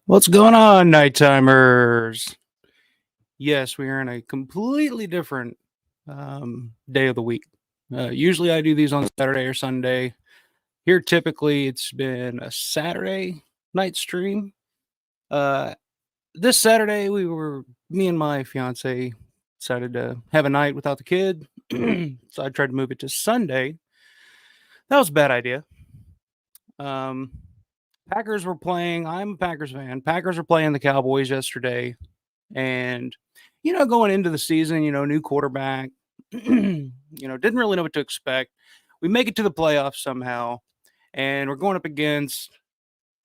What's going on, nighttimers? Yes, we are in a completely different day of the week. Usually I do these on Saturday or Sunday. Here, typically, it's been a Saturday night stream. Uh, this Saturday, me and my fiance decided to have a night without the kid. So I tried to move it to Sunday. That was a bad idea. Um, Packers were playing. I'm a Packers fan. Packers were playing the Cowboys yesterday. And, going into the season, new quarterback, didn't really know what to expect. We make it to the playoffs somehow, and we're going up against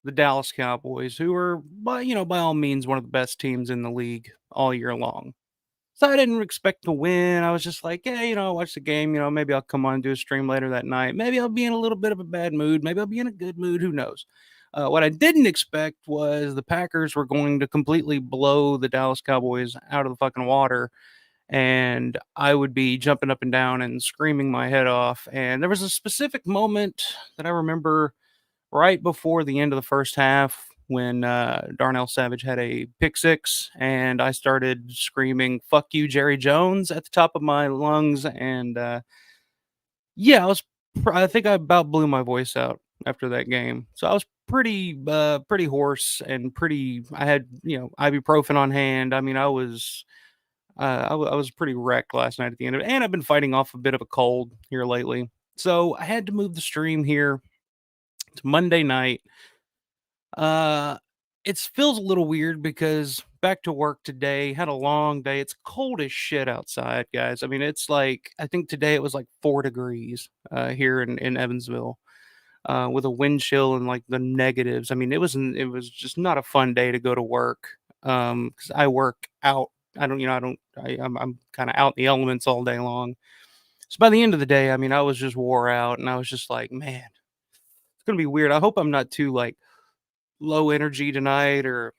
the Dallas Cowboys, who are, by all means, one of the best teams in the league all year long. So I didn't expect to win. I was just like, yeah, watch the game. Maybe I'll come on and do a stream later that night. Maybe I'll be in a little bit of a bad mood. Maybe I'll be in a good mood. Who knows? What I didn't expect was the Packers were going to completely blow the Dallas Cowboys out of the fucking water, and I would be jumping up and down and screaming my head off. And there was a specific moment that I remember right before the end of the first half when Darnell Savage had a pick six, and I started screaming "Fuck you, Jerry Jones" at the top of my lungs, and yeah, I think I about blew my voice out after that game. So I was pretty hoarse and pretty. I had ibuprofen on hand. I mean, I was pretty wrecked last night at the end of it, and I've been fighting off a bit of a cold here lately. So I had to move the stream here to Monday night. Uh, it feels a little weird because back to work today, had a long day. It's cold as shit outside, guys. I mean, it's like I think today it was like 4 degrees here in Evansville, with a wind chill and like the negatives. I mean, it was just not a fun day to go to work. Because I work out. I don't, I don't, I'm kind of out in the elements all day long. So by the end of the day, I mean, I was just wore out, and I was just like, man, it's gonna be weird. I hope I'm not too like low energy tonight, or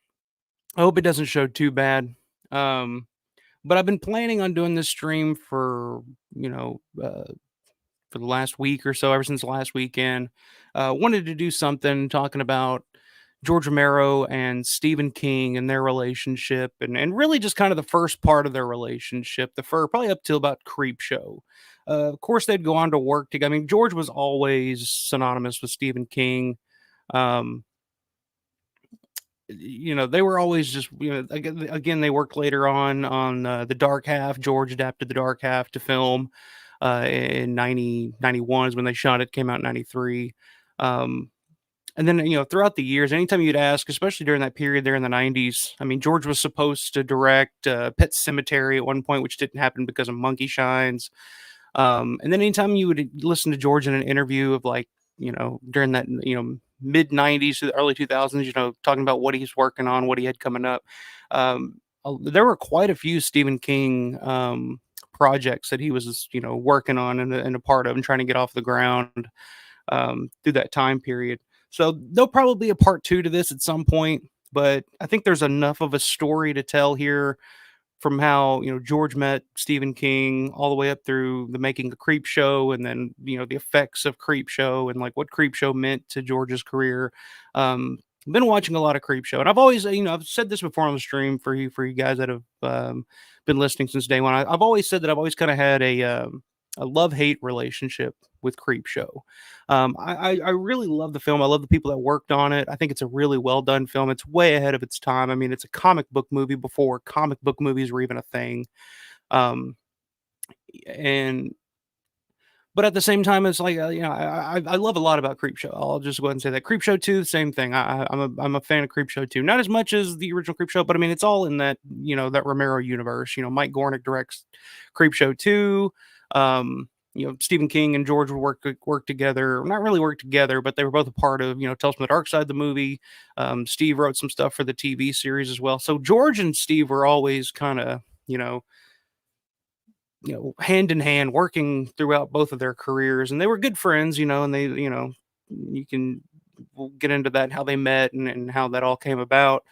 I hope it doesn't show too bad. Um, but I've been planning on doing this stream for you know for the last week or so, ever since last weekend. Wanted to do something talking about George Romero and Stephen King and their relationship, and really just kind of the first part of their relationship, the first probably up till about Creepshow. Of course, they'd go on to work together. I mean, George was always synonymous with Stephen King. Um, they were always just again they worked later on the Dark Half. George adapted the Dark Half to film in 91 is when they shot it. Came out in 93. Um, and then, throughout the years, anytime you'd ask, especially during that period there in the 90s, I mean, George was supposed to direct Pet Cemetery at one point, which didn't happen because of Monkey Shines. And then anytime you would listen to George in an interview of like, during that, mid 90s to the early 2000s, talking about what he's working on, what he had coming up. There were quite a few Stephen King projects that he was, working on and a part of and trying to get off the ground through that time period. So there'll probably be a part two to this at some point, but I think there's enough of a story to tell here from how George met Stephen King all the way up through the making of Creepshow, and then the effects of Creepshow and like what Creepshow meant to George's career. I've been watching a lot of Creepshow, and I've always I've said this before on the stream for you guys that have been listening since day one. I've always said that I've always kind of had a love hate relationship with Creepshow. I really love the film. I love the people that worked on it. I think it's a really well done film. It's way ahead of its time. I mean, it's a comic book movie before comic book movies were even a thing. Um, and but at the same time, it's like I love a lot about Creepshow. I'll just go ahead and say that Creepshow 2, the same thing. I'm a fan of Creepshow 2, not as much as the original Creepshow, but I mean it's all in that that Romero universe. Mike Gornick directs Creepshow 2. Stephen King and George would work together. Not really work together, but they were both a part of Tales from the Dark Side, the movie. Steve wrote some stuff for the TV series as well. So George and Steve were always kind of hand in hand working throughout both of their careers, and they were good friends, and they, you can, we'll get into that, how they met and how that all came about.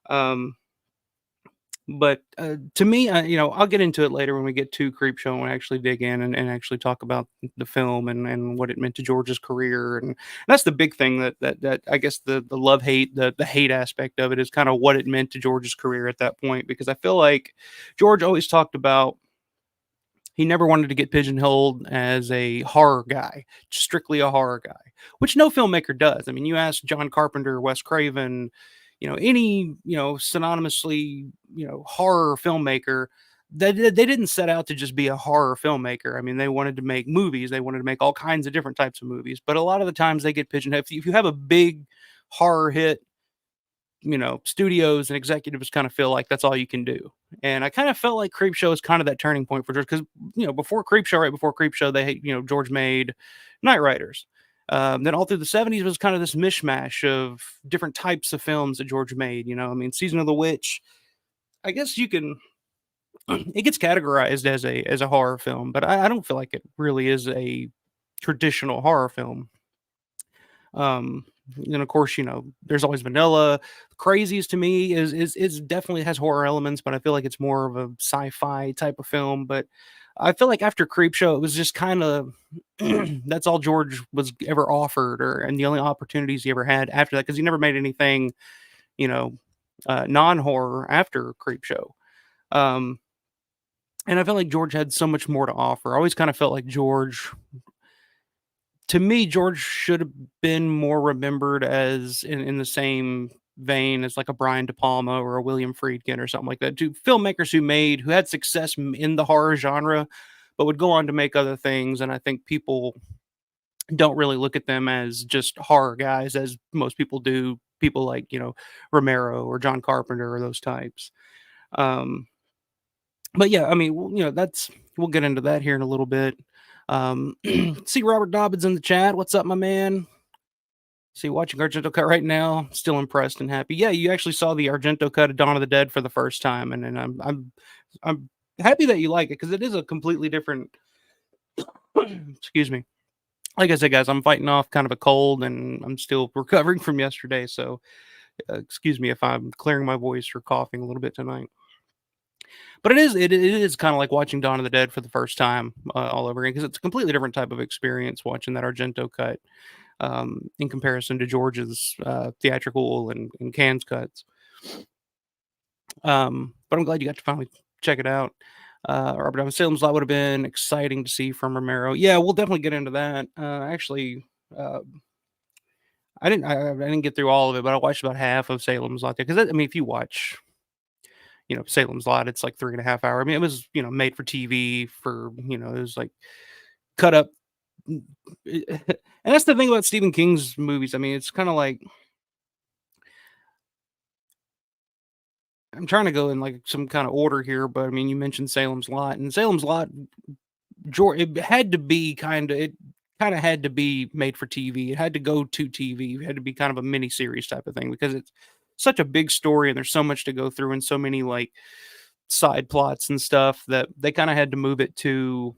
Um, But to me, I'll get into it later when we get to Creepshow and actually dig in and actually talk about the film and what it meant to George's career. And that's the big thing that I guess the love hate the hate aspect of it is kind of what it meant to George's career at that point, because I feel like George always talked about he never wanted to get pigeonholed as a horror guy, strictly a horror guy, which no filmmaker does. I mean, you ask John Carpenter, Wes Craven, any, synonymously, horror filmmaker, they didn't set out to just be a horror filmmaker. I mean, they wanted to make movies, they wanted to make all kinds of different types of movies, but a lot of the times they get pigeonholed. If you have a big horror hit, studios and executives kind of feel like that's all you can do. And I kind of felt like Creepshow is kind of that turning point for George because, before Creepshow, right before Creepshow, George made Night Riders. Then all through the 70s was kind of this mishmash of different types of films that George made. I mean, Season of the Witch, I guess you can, it gets categorized as a horror film, but I don't feel like it really is a traditional horror film. Um, and of course, there's always vanilla. Crazies to me is definitely has horror elements, but I feel like it's more of a sci-fi type of film. But I feel like after Creepshow, it was just kind of that's all George was ever offered, and the only opportunities he ever had after that, because he never made anything, you know, non-horror after Creepshow. Um, and I felt like George had so much more to offer. I always kind of felt like to me, George should have been more remembered as in the same vein as like a Brian De Palma or a William Friedkin or something like that. To filmmakers who had success in the horror genre, but would go on to make other things. And I think people don't really look at them as just horror guys, as most people do. People like Romero or John Carpenter or those types. Um, but yeah, I mean, we'll get into that here in a little bit. See Robert Dobbins in the chat. What's up, my man? See, watching Argento cut right now, still impressed and happy. Yeah, you actually saw the Argento cut of Dawn of the Dead for the first time, and I'm happy that you like it because it is a completely different. Excuse me. Like I said, guys, I'm fighting off kind of a cold, and I'm still recovering from yesterday. So, excuse me if I'm clearing my voice or coughing a little bit tonight. But it is kind of like watching Dawn of the Dead for the first time all over again, because it's a completely different type of experience watching that Argento cut in comparison to George's theatrical and cans cuts. But I'm glad you got to finally check it out. Robert Downey Salem's Lot would have been exciting to see from Romero. Yeah, we'll definitely get into that. Actually, I didn't get through all of it, but I watched about half of Salem's Lot there because I mean, if you watch Salem's Lot, it's like 3.5 hours. I mean, it was made for TV for it was like cut up. And that's the thing about Stephen King's movies. I mean, it's kind of like I'm trying to go in like some kind of order here, but I mean, you mentioned Salem's Lot, and Salem's Lot, George, it had to be it kind of had to be made for TV. It had to go to TV. It had to be kind of a mini series type of thing because it's such a big story and there's so much to go through and so many like side plots and stuff that they kind of had to move it to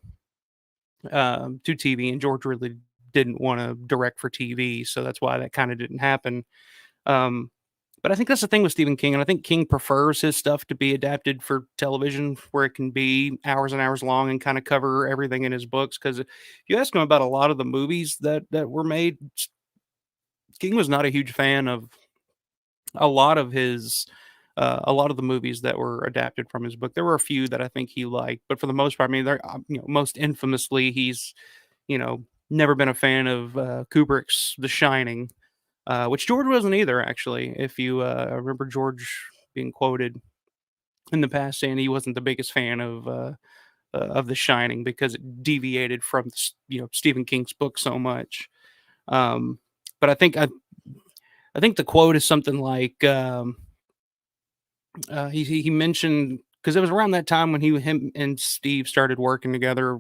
TV. And George really didn't want to direct for TV, so that's why that kind of didn't happen. Um, but I think that's the thing with Stephen King, and I think King prefers his stuff to be adapted for television, where it can be hours and hours long and kind of cover everything in his books. Because if you ask him about a lot of the movies that were made, King was not a huge fan of a lot of the movies that were adapted from his book. There were a few that I think he liked, but for the most part, I mean, they're most infamously, he's never been a fan of Kubrick's The Shining, which George wasn't either, actually. If you remember George being quoted in the past saying he wasn't the biggest fan of The Shining because it deviated from Stephen King's book so much. But I think the quote is something like he mentioned, because it was around that time when him and Steve started working together,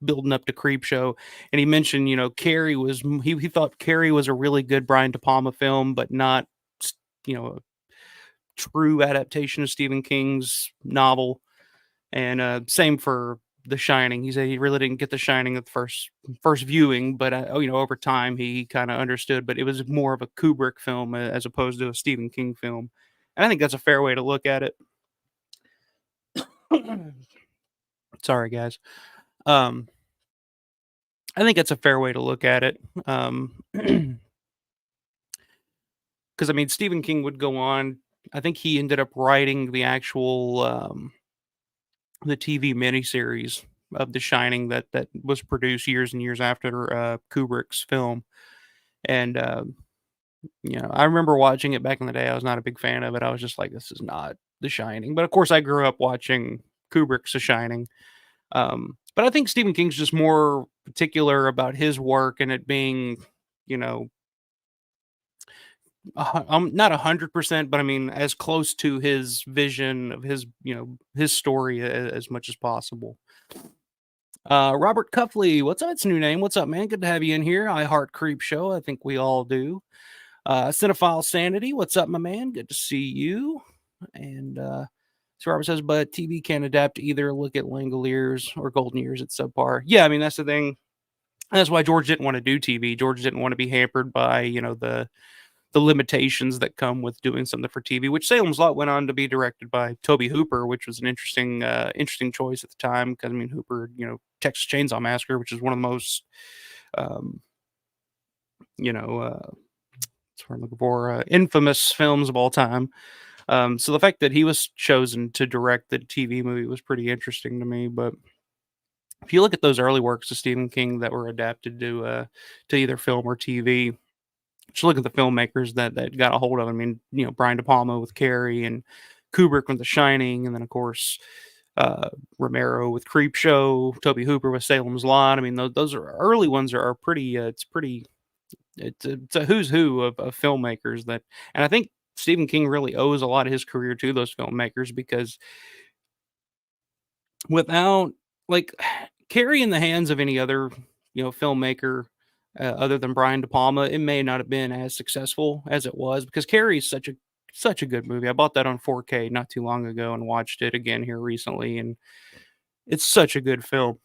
building up to Creepshow, and he mentioned, Carrie was he thought Carrie was a really good Brian De Palma film, but not a true adaptation of Stephen King's novel. And same for The Shining. He said he really didn't get The Shining at the first viewing, but over time he kind of understood. But it was more of a Kubrick film as opposed to a Stephen King film, and I think that's a fair way to look at it. Sorry, guys. Um, I think that's a fair way to look at it. Because I mean, Stephen King would go on. I think he ended up writing the actual the TV miniseries of The Shining that was produced years and years after Kubrick's film. And I remember watching it back in the day. I was not a big fan of it. I was just like, this is not The Shining. But of course, I grew up watching Kubrick's The Shining. But I think Stephen King's just more particular about his work and it being, you know, not 100%, but I mean, as close to his vision of his, his story as much as possible. Robert Cuffley, what's up? It's a new name. What's up, man? Good to have you in here. I heart Creepshow. I think we all do. Cinephile Sanity, what's up, my man? Good to see you. And so Robert says, but TV can't adapt to either. Look at Langoliers or Golden Years at subpar. Yeah, I mean that's the thing. That's why George didn't want to do TV. George didn't want to be hampered by the limitations that come with doing something for TV. Which Salem's Lot went on to be directed by Toby Hooper, which was an interesting choice at the time because I mean Hooper, Texas Chainsaw Massacre, which is one of the most um, you know. That's what I'm looking for. Infamous films of all time. So the fact that he was chosen to direct the TV movie was pretty interesting to me. But if you look at those early works of Stephen King that were adapted to either film or TV, just look at the filmmakers that got a hold of it. I mean, Brian De Palma with Carrie and Kubrick with The Shining, and then of course Romero with Creepshow, Toby Hooper with Salem's Lot. I mean, those are early ones are pretty. It's a who's who of filmmakers and I think Stephen King really owes a lot of his career to those filmmakers because without like Carrie in the hands of any other filmmaker other than Brian De Palma, it may not have been as successful as it was because Carrie is such a good movie. I bought that on 4K not too long ago and watched it again here recently, and it's such a good film.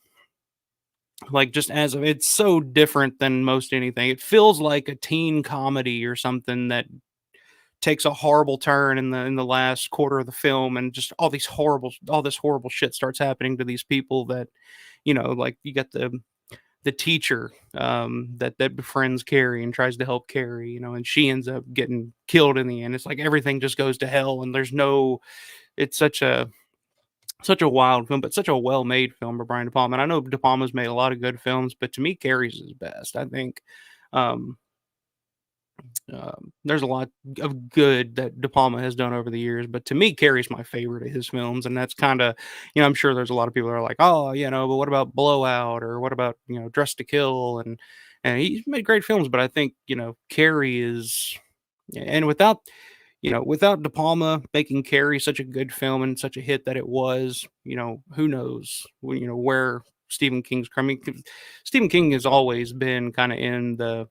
Like just as of it's so different than most anything. It feels like a teen comedy or something that takes a horrible turn in the last quarter of the film, and just all this horrible shit starts happening to these people that like you got the teacher that befriends Carrie and tries to help Carrie, and she ends up getting killed in the end. It's like everything just goes to hell, and there's no. It's such a wild film, but such a well-made film by Brian De Palma. And I know De Palma's made a lot of good films, but to me, Carrie's is best. I think um, there's a lot of good that De Palma has done over the years, but to me, Carrie's my favorite of his films, and that's kind of, I'm sure there's a lot of people that are like, oh, but what about Blowout or what about Dress to Kill, and he's made great films, but I think Carrie is, and without De Palma making Carrie such a good film and such a hit that it was, who knows, where Stephen King's coming. Stephen King has always been kind of in the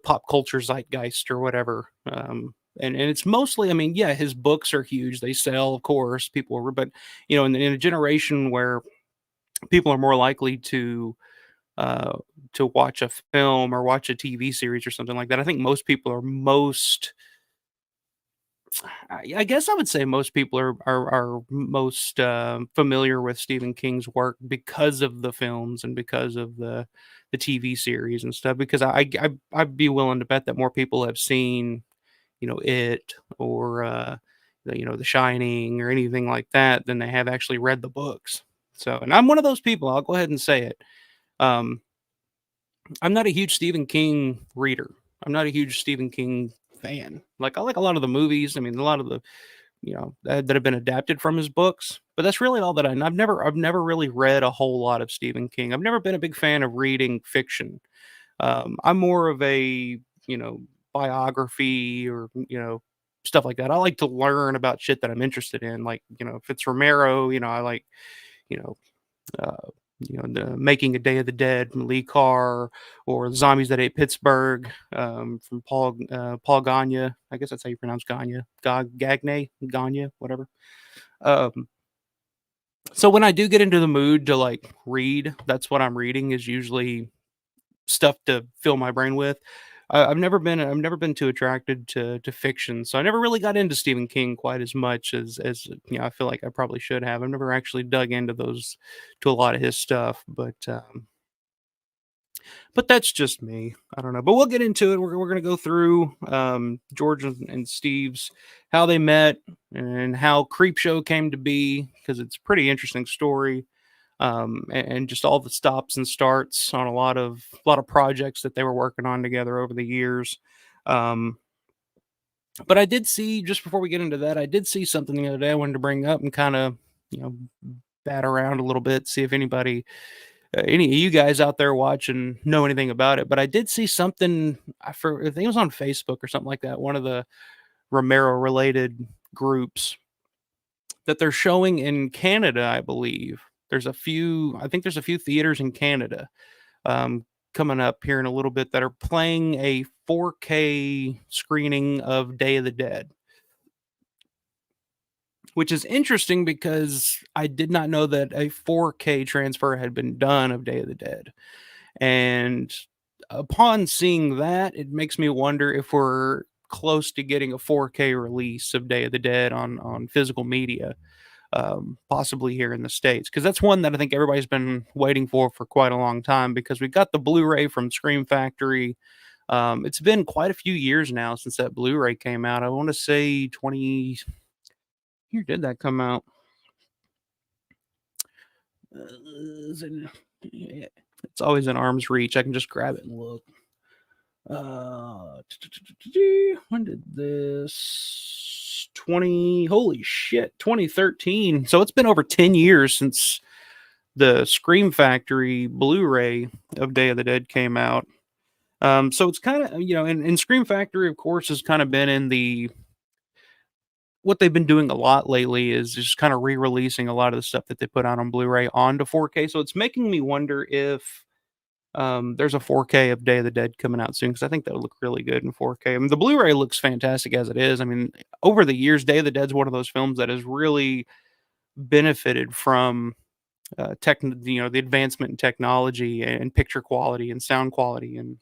pop culture zeitgeist or whatever. And it's mostly, I mean, yeah, his books are huge. They sell, of course, people are, but in a generation where people are more likely to watch a film or watch a TV series or something like that. I think most people are I guess I would say most people are most familiar with Stephen King's work because of the films and because of the TV series and stuff. Because I'd be willing to bet that more people have seen it or The Shining or anything like that than they have actually read the books. So, and I'm one of those people. I'll go ahead and say it. Um, I'm not a huge Stephen King reader. I'm not a huge Stephen King fan. Like I like a lot of the movies. I mean, a lot of the that have been adapted from his books. But that's really all that I've never really read a whole lot of Stephen King. I've never been a big fan of reading fiction. I'm more of a biography or stuff like that. I like to learn about shit that I'm interested in. Like if it's Romero, I like you know uh, the Making a Day of the Dead from Lee Carr, or Zombies That Ate Pittsburgh from Paul Gagne. I guess that's how you pronounce Gagne. Gagne, whatever. Um, so when I do get into the mood to like read, that's what I'm reading is usually stuff to fill my brain with. I've never been too attracted to fiction, so I never really got into Stephen King quite as much as I feel like I probably should have. I've never actually dug into those to a lot of his stuff, but that's just me. I don't know, but we'll get into it. We're gonna go through George and Steve's, how they met and how Creepshow came to be, because it's a pretty interesting story. And just all the stops and starts on a lot of projects that they were working on together over the years. Um, but I did see, just before we get into that, I did see something the other day I wanted to bring up and kind of, you know, bat around a little bit, see if anybody, any of you guys out there watching know anything about it. But I did see something, I think it was on Facebook or something like that, one of the Romero related groups, that they're showing in Canada, I believe. I think there's a few theaters in Canada coming up here in a little bit that are playing a 4K screening of Day of the Dead, which is interesting because I did not know that a 4K transfer had been done of Day of the Dead. And upon seeing that, it makes me wonder if we're close to getting a 4K release of Day of the Dead on physical media, possibly here in the States, because that's one that I think everybody's been waiting for quite a long time, because we got the Blu-ray from Scream Factory. It's been quite a few years now since that Blu-ray came out. I want to say 20 year did that come out? Yeah, it's always in arm's reach. I can just grab it and look. When did this? 20, holy shit, 2013. So it's been over 10 years since the Scream Factory Blu-ray of Day of the Dead came out. So it's kind of, and Scream Factory, of course, has kind of been in the, what they've been doing a lot lately is just kind of re-releasing a lot of the stuff that they put out on Blu-ray onto 4K. So it's making me wonder if there's a 4K of Day of the Dead coming out soon, because I think that would look really good in 4K. I mean, the Blu-ray looks fantastic as it is. I mean, over the years, Day of the Dead's one of those films that has really benefited from the advancement in technology and picture quality and sound quality. And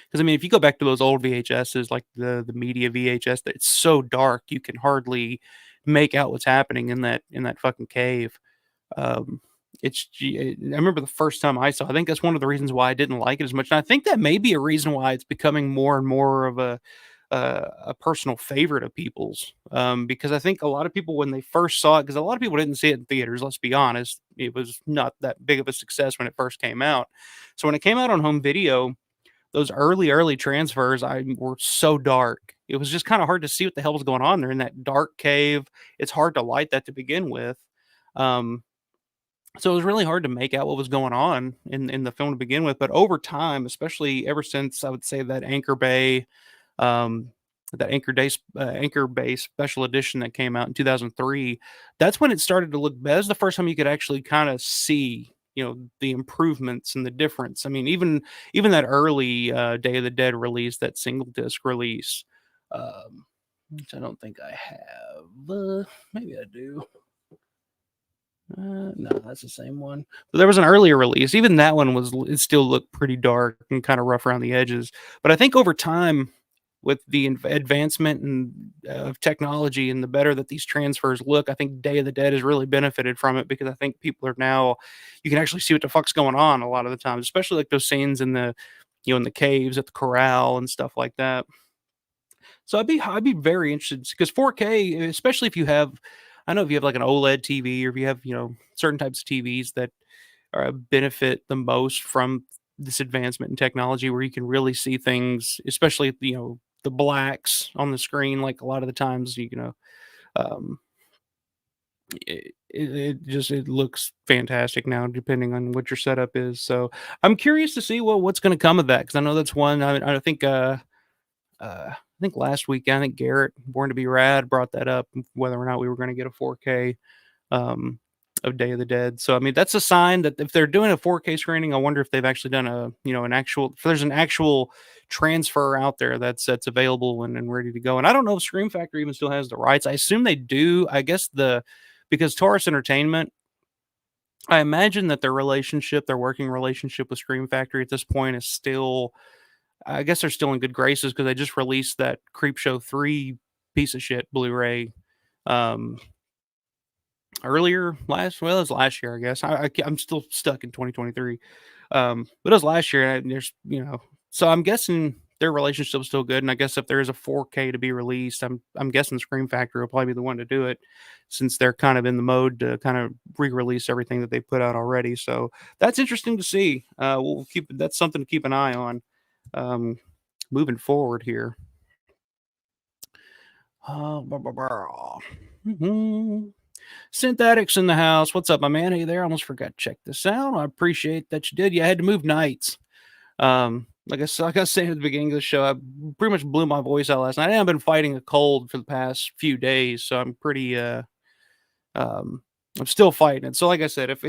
because I mean, if you go back to those old VHSs, like the media VHS, that it's so dark you can hardly make out what's happening in that fucking cave. Um, I remember the first time I saw. I think that's one of the reasons why I didn't like it as much, and I think that may be a reason why it's becoming more and more of a personal favorite of people's. Because I think a lot of people, when they first saw it, because a lot of people didn't see it in theaters. Let's be honest, it was not that big of a success when it first came out. So when it came out on home video, those early transfers I were so dark. It was just kind of hard to see what the hell was going on there in that dark cave. It's hard to light that to begin with. Um, so it was really hard to make out what was going on in the film to begin with. But over time, especially ever since, I would say, that um, Anchor Bay special edition that came out in 2003, that's when it started to look. That's the first time you could actually kind of see, the improvements and the difference. I mean, even that early Day of the Dead release, that single disc release, which I don't think I have. Maybe I do. No, that's the same one. But there was an earlier release. Even that one it still looked pretty dark and kind of rough around the edges. But I think over time, with the advancement of technology and the better that these transfers look, I think Day of the Dead has really benefited from it, because I think people are now, you can actually see what the fuck's going on a lot of the times, especially like those scenes in the caves at the corral and stuff like that. So I'd be very interested, because 4K, especially if you have, I know if you have like an OLED TV, or if you have, certain types of TVs that benefit the most from this advancement in technology, where you can really see things, especially, the blacks on the screen, like a lot of the times, um, it looks fantastic now, depending on what your setup is. So I'm curious to see what's going to come of that, because I know that's one. I think last week, I think Garrett, Born to Be Rad, brought that up, whether or not we were going to get a 4K um, of Day of the Dead. So I mean, that's a sign that if they're doing a 4K screening, I wonder if they've actually done if there's an actual transfer out there that's available and ready to go. And I don't know if Scream Factory even still has the rights. I assume they do. I guess because Taurus Entertainment, I imagine that their working relationship with Scream Factory at this point is still I guess they're still in good graces because they just released that Creepshow 3 piece of shit Blu-ray um earlier last well, it was last year, I guess. I'm still stuck in 2023. But it was last year, and there's so I'm guessing their relationship's still good. And I guess if there is a 4K to be released, I'm guessing Scream Factory will probably be the one to do it, since they're kind of in the mode to kind of re-release everything that they put out already. So that's interesting to see. We'll keep that's something to keep an eye on. Um, moving forward here. Blah, blah, blah. Mhm. Synthetics in the house. What's up, my man? Hey there. I almost forgot to check this out. I appreciate that you did. Yeah, I had to move nights. Like I was saying at the beginning of the show, I pretty much blew my voice out last night. I've been fighting a cold for the past few days, so I'm pretty um I'm still fighting it. So like I said, if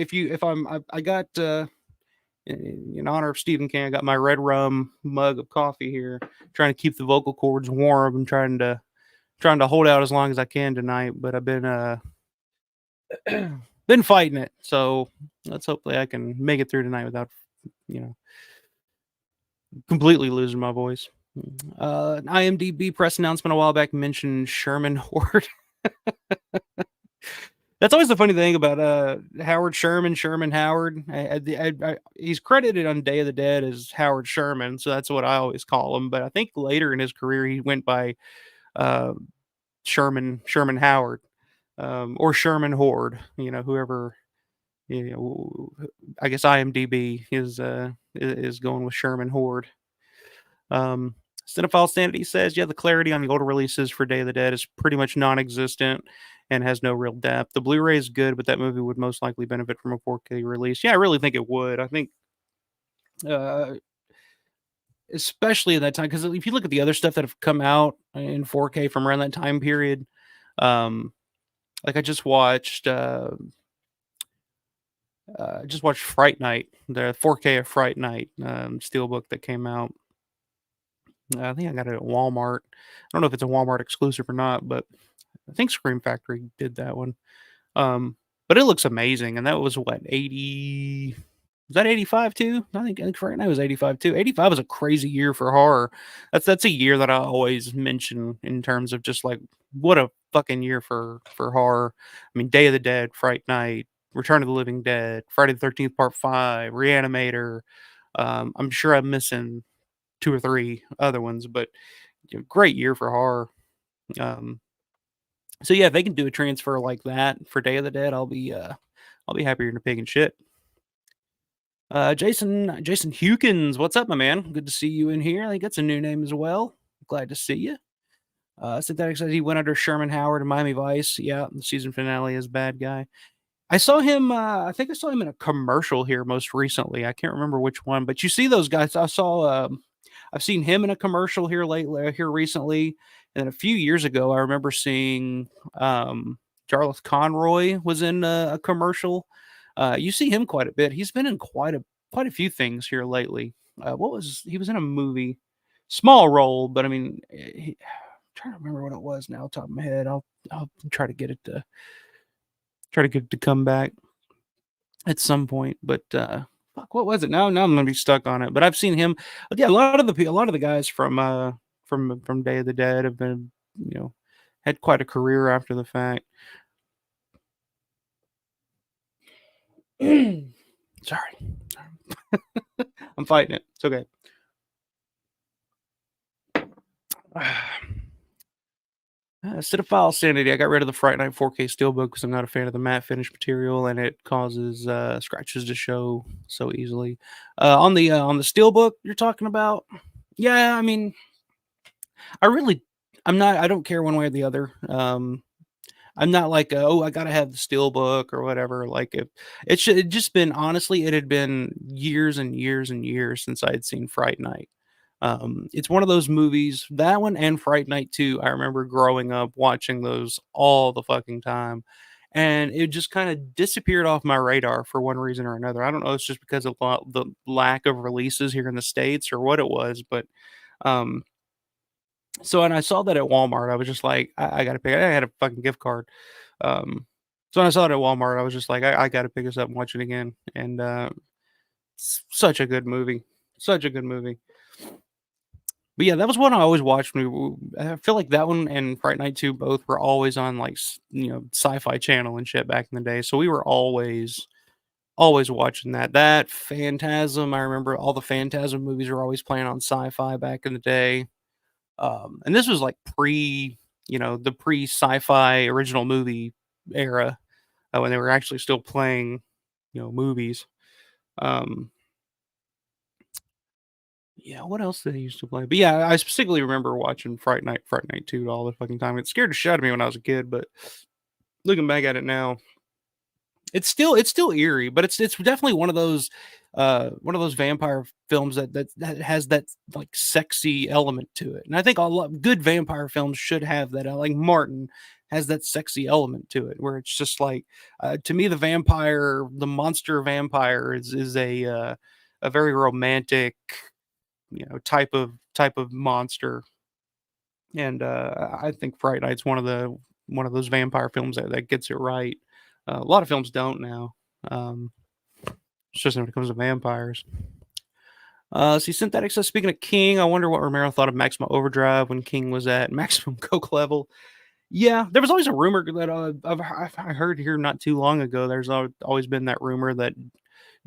I got in honor of Stephen King, I got my red rum mug of coffee here, trying to keep the vocal cords warm. I'm trying to hold out as long as I can tonight, but I've been been fighting it. So let's hopefully I can make it through tonight without you know completely losing my voice. An IMDb press announcement a while back mentioned Sherman Horde. That's always the funny thing about Howard Sherman, Sherman Howard. He's credited on Day of the Dead as Howard Sherman, so that's what I always call him. But I think later in his career he went by uh, Sherman Howard, or Sherman Horde. Whoever. I guess IMDb is going with Sherman Horde. Um, Cinephile Sanity says, yeah, the clarity on the older releases for Day of the Dead is pretty much non-existent and has no real depth. The Blu-ray is good, but that movie would most likely benefit from a 4K release. Yeah, I really think it would. I think, uh, especially in that time, because if you look at the other stuff that have come out in 4K from around that time period, um, like I just watched Fright Night, the 4K of Fright Night steelbook that came out. I think I got it at Walmart. I don't know if it's a Walmart exclusive or not, but I think Scream Factory did that one. But it looks amazing, and that was what 80. Was that 85 too? I think Fright Night was 85 too. 85 was a crazy year for horror. That's a year that I always mention in terms of just like what a fucking year for horror. I mean, Day of the Dead, Fright Night, Return of the Living Dead, Friday the 13th Part 5, Reanimator. I'm sure I'm missing two or three other ones, but great year for horror. Um, so yeah, if they can do a transfer like that for Day of the Dead, I'll be happier than a pig and shit. Jason Hukins, what's up, my man? Good to see you in here. I think that's a new name as well. Glad to see you. Synthetic says he went under Sherman Howard in Miami Vice. Yeah, the season finale is bad guy. I saw him. I think I saw him in a commercial here most recently. I can't remember which one, but you see those guys. I saw. I've seen him in a commercial here recently, and a few years ago, I remember seeing Jarlath Conroy was in a commercial. You see him quite a bit. He's been in quite a few things here lately. He was in a movie, small role, but I mean, I'm trying to remember what it was now, top of my head. I'll try to get it to come back at some point, but fuck, what was it? Now I'm gonna be stuck on it. But I've seen him. Yeah, a lot of the guys from Day of the Dead have been had quite a career after the fact. Sorry, I'm fighting it. It's okay. Cinephile Sanity. I got rid of the Fright Night 4K Steelbook because I'm not a fan of the matte finish material, and it causes scratches to show so easily. On the Steelbook you're talking about, yeah, I mean, I really, I'm not. I don't care one way or the other. I'm not like, oh, I gotta have the Steelbook or whatever. Like, if it just been honestly, it had been years and years and years since I had seen Fright Night. It's one of those movies, that one and Fright Night 2. I remember growing up watching those all the fucking time. And it just kind of disappeared off my radar for one reason or another. I don't know. It's just because of the lack of releases here in the States or what it was. But um, so when I saw that at Walmart, I was just like, I got to pick. I had a fucking gift card. Um, so when I saw it at Walmart, I was just like, I got to pick this up and watch it again. And such a good movie. Such a good movie. But yeah, that was one I always watched. I feel like that one and Fright Night 2 both were always on like Sci-Fi Channel and shit back in the day. So we were always watching that. That Phantasm, I remember all the Phantasm movies were always playing on Sci-Fi back in the day. And this was like the pre-Sci-Fi original movie era, when they were actually still playing, movies. Um, yeah, what else did they used to play? But yeah, I specifically remember watching Fright Night 2 all the fucking time. It scared the shit out of me when I was a kid, but looking back at it now, it's still eerie, but it's definitely one of those vampire films that has that like sexy element to it. And I think a lot good vampire films should have that. Like Martin has that sexy element to it, where it's just like to me the monster vampire is a very romantic type of monster. And I think Fright Night's one of those vampire films that gets it right. A lot of films don't now. Um, especially when it comes to vampires. See, Synthetic says, speaking of King, I wonder what Romero thought of Maximum Overdrive when King was at maximum coke level. Yeah, there was always a rumor that I heard here not too long ago. There's always been that rumor that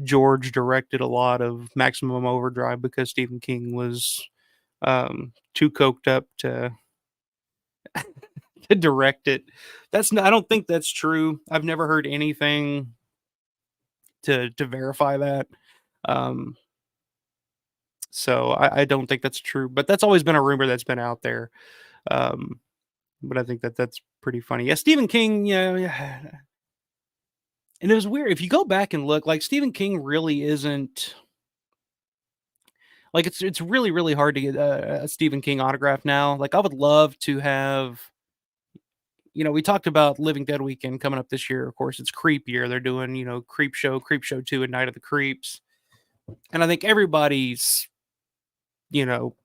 George directed a lot of Maximum Overdrive because Stephen King was too coked up to direct it. I don't think that's true. I've never heard anything to verify that. Um, so I don't think that's true, but that's always been a rumor that's been out there. Um, but I think that's pretty funny. Yeah, Stephen King. Yeah, yeah. And it was weird if you go back and look. Like Stephen King really isn't like it's really hard to get a Stephen King autograph now. Like I would love to have. We talked about Living Dead weekend coming up this year. Of course, it's Creep year. They're doing Creepshow 2, and Night of the Creeps. And I think everybody's you know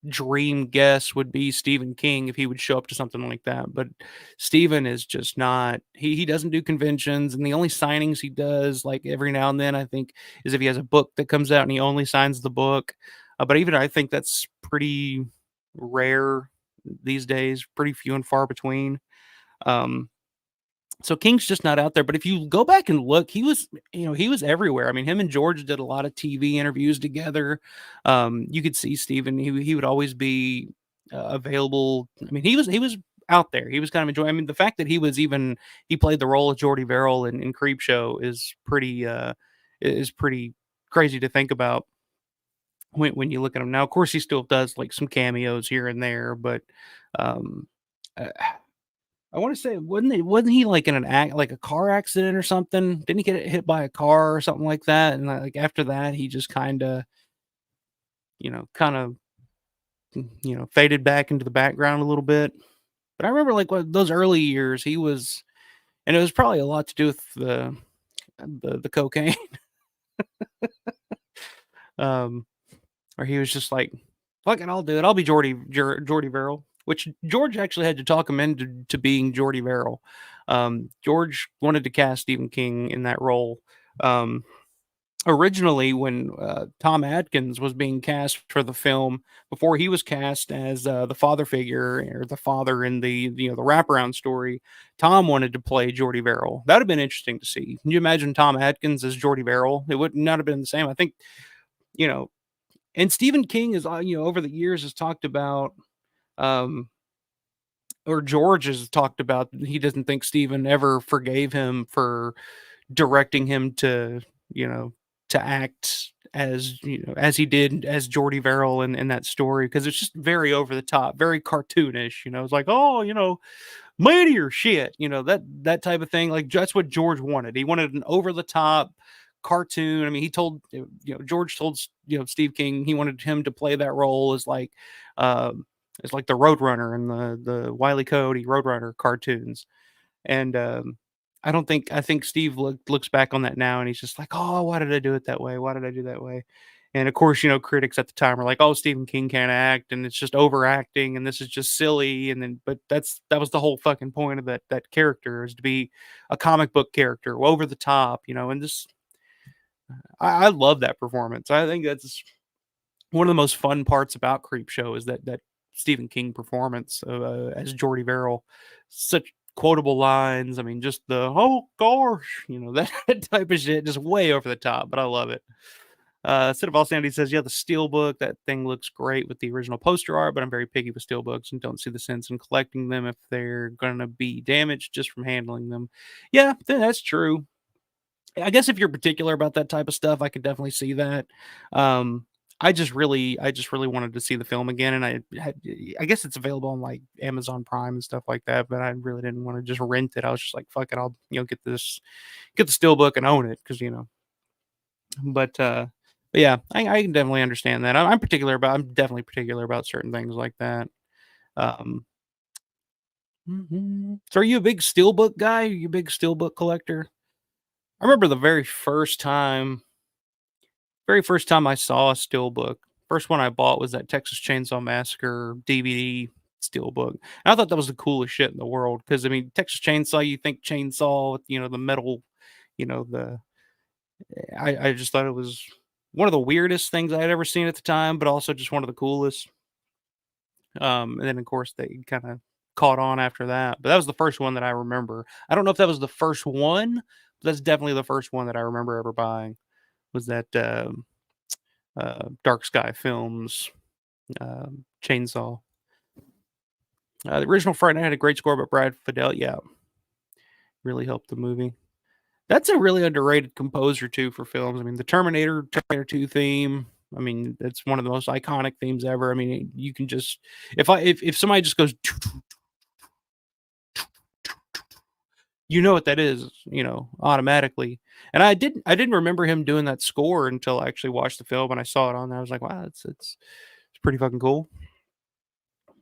dream guess would be Stephen King if he would show up to something like that. But Stephen is just not. He doesn't do conventions, and the only signings he does, like every now and then, I think, is if he has a book that comes out and he only signs the book. But even I think that's pretty rare these days, pretty few and far between. Um, so King's just not out there. But if you go back and look, he was everywhere. I mean, him and George did a lot of TV interviews together. You could see Steven. He would always be available. I mean, he was out there. He was kind of enjoying. I mean, the fact that he played the role of Jordy Verrill in Creepshow is pretty crazy to think about when you look at him now. Of course, he still does like some cameos here and there, but um, uh, I want to say, wasn't he like in like a car accident or something? Didn't he get hit by a car or something like that? And like after that, he just kind of faded back into the background a little bit. But I remember like those early years, and it was probably a lot to do with the cocaine. um, or he was just like, "Fuck it, I'll do it. I'll be Jordy Verrill." Which George actually had to talk him into being Jordy Verrill. George wanted to cast Stephen King in that role. Um, Originally, when Tom Atkins was being cast for the film, before he was cast as the father figure or the father in the wraparound story, Tom wanted to play Jordy Verrill. That would have been interesting to see. Can you imagine Tom Atkins as Jordy Verrill? It would not have been the same. I think you know. And Stephen King is over the years has talked about. Um, or George has talked about he doesn't think Steven ever forgave him for directing him you know, to act as he did as Jordy Verrill in that story because it's just very over the top, very cartoonish. It's like, oh, meteor shit, that type of thing. Like that's what George wanted. He wanted an over the top cartoon. I mean, George told Steve King he wanted him to play that role as like the Roadrunner and the Wile E. Coyote Roadrunner cartoons. And I think Steve looks back on that now and he's just like, oh, why did I do it that way? Why did I do that way? And of course, critics at the time are like, "Oh, Stephen King can't act, and it's just overacting, and this is just silly." And then, but that was the whole fucking point of that character is to be a comic book character, over the top, And this, I love that performance. I think one of the most fun parts about Creepshow is that Stephen King performance as Jordy Verrill. Such quotable lines. I mean, just the oh gosh, that type of shit, just way over the top, but I love it. Instead of all Sandy says, yeah, the Steelbook, that thing looks great with the original poster art, but I'm very picky with Steelbooks and don't see the sense in collecting them if they're going to be damaged just from handling them. Yeah, that's true. I guess if you're particular about that type of stuff, I could definitely see that. Um, I just really wanted to see the film again, and I guess it's available on like Amazon Prime and stuff like that. But I really didn't want to just rent it. I was just like, fuck it, I'll get the Steelbook and own it because But but yeah, I can definitely understand that. I'm definitely particular about certain things like that. Um, So are you a big Steelbook guy? Are you a big Steelbook collector? I remember the very first time I saw a Steelbook, first one I bought was that Texas Chainsaw Massacre DVD Steelbook. And I thought that was the coolest shit in the world because I mean Texas Chainsaw, you think chainsaw with the metal, the I just thought it was one of the weirdest things I had ever seen at the time, but also just one of the coolest. And then of course they kind of caught on after that. But that was the first one that I remember. I don't know if that was the first one, but that's definitely the first one that I remember ever buying. Was that Dark Sky Films Chainsaw? The original Friday Night had a great score, but Brad Fidel, yeah, really helped the movie. That's a really underrated composer too for films. I mean, the Terminator 2 theme. I mean, that's one of the most iconic themes ever. I mean, you can just if somebody just goes, you know what that is, automatically. And I didn't remember him doing that score until I actually watched the film and I saw it on there. I was like, wow, it's pretty fucking cool.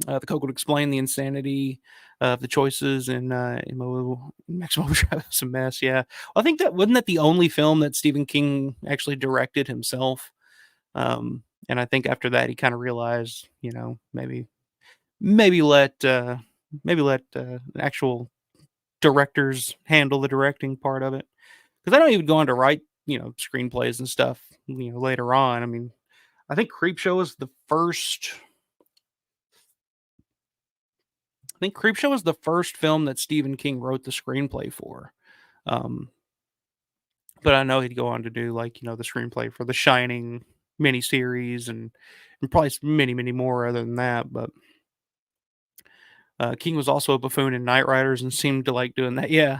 The Coke would explain the insanity of the choices in Maximum Overdrive. It's a mess. Yeah, well, I think that wasn't that the only film that Stephen King actually directed himself. And I think after that he kind of realized, maybe let actual directors handle the directing part of it because I don't even go on to write screenplays and stuff later on. I mean, I think Creepshow was the first. I think Creepshow was the first film that Stephen King wrote the screenplay for. Um, but I know he'd go on to do like the screenplay for the Shining miniseries and probably many many more other than that. But King was also a buffoon in Knight Riders and seemed to like doing that. Yeah.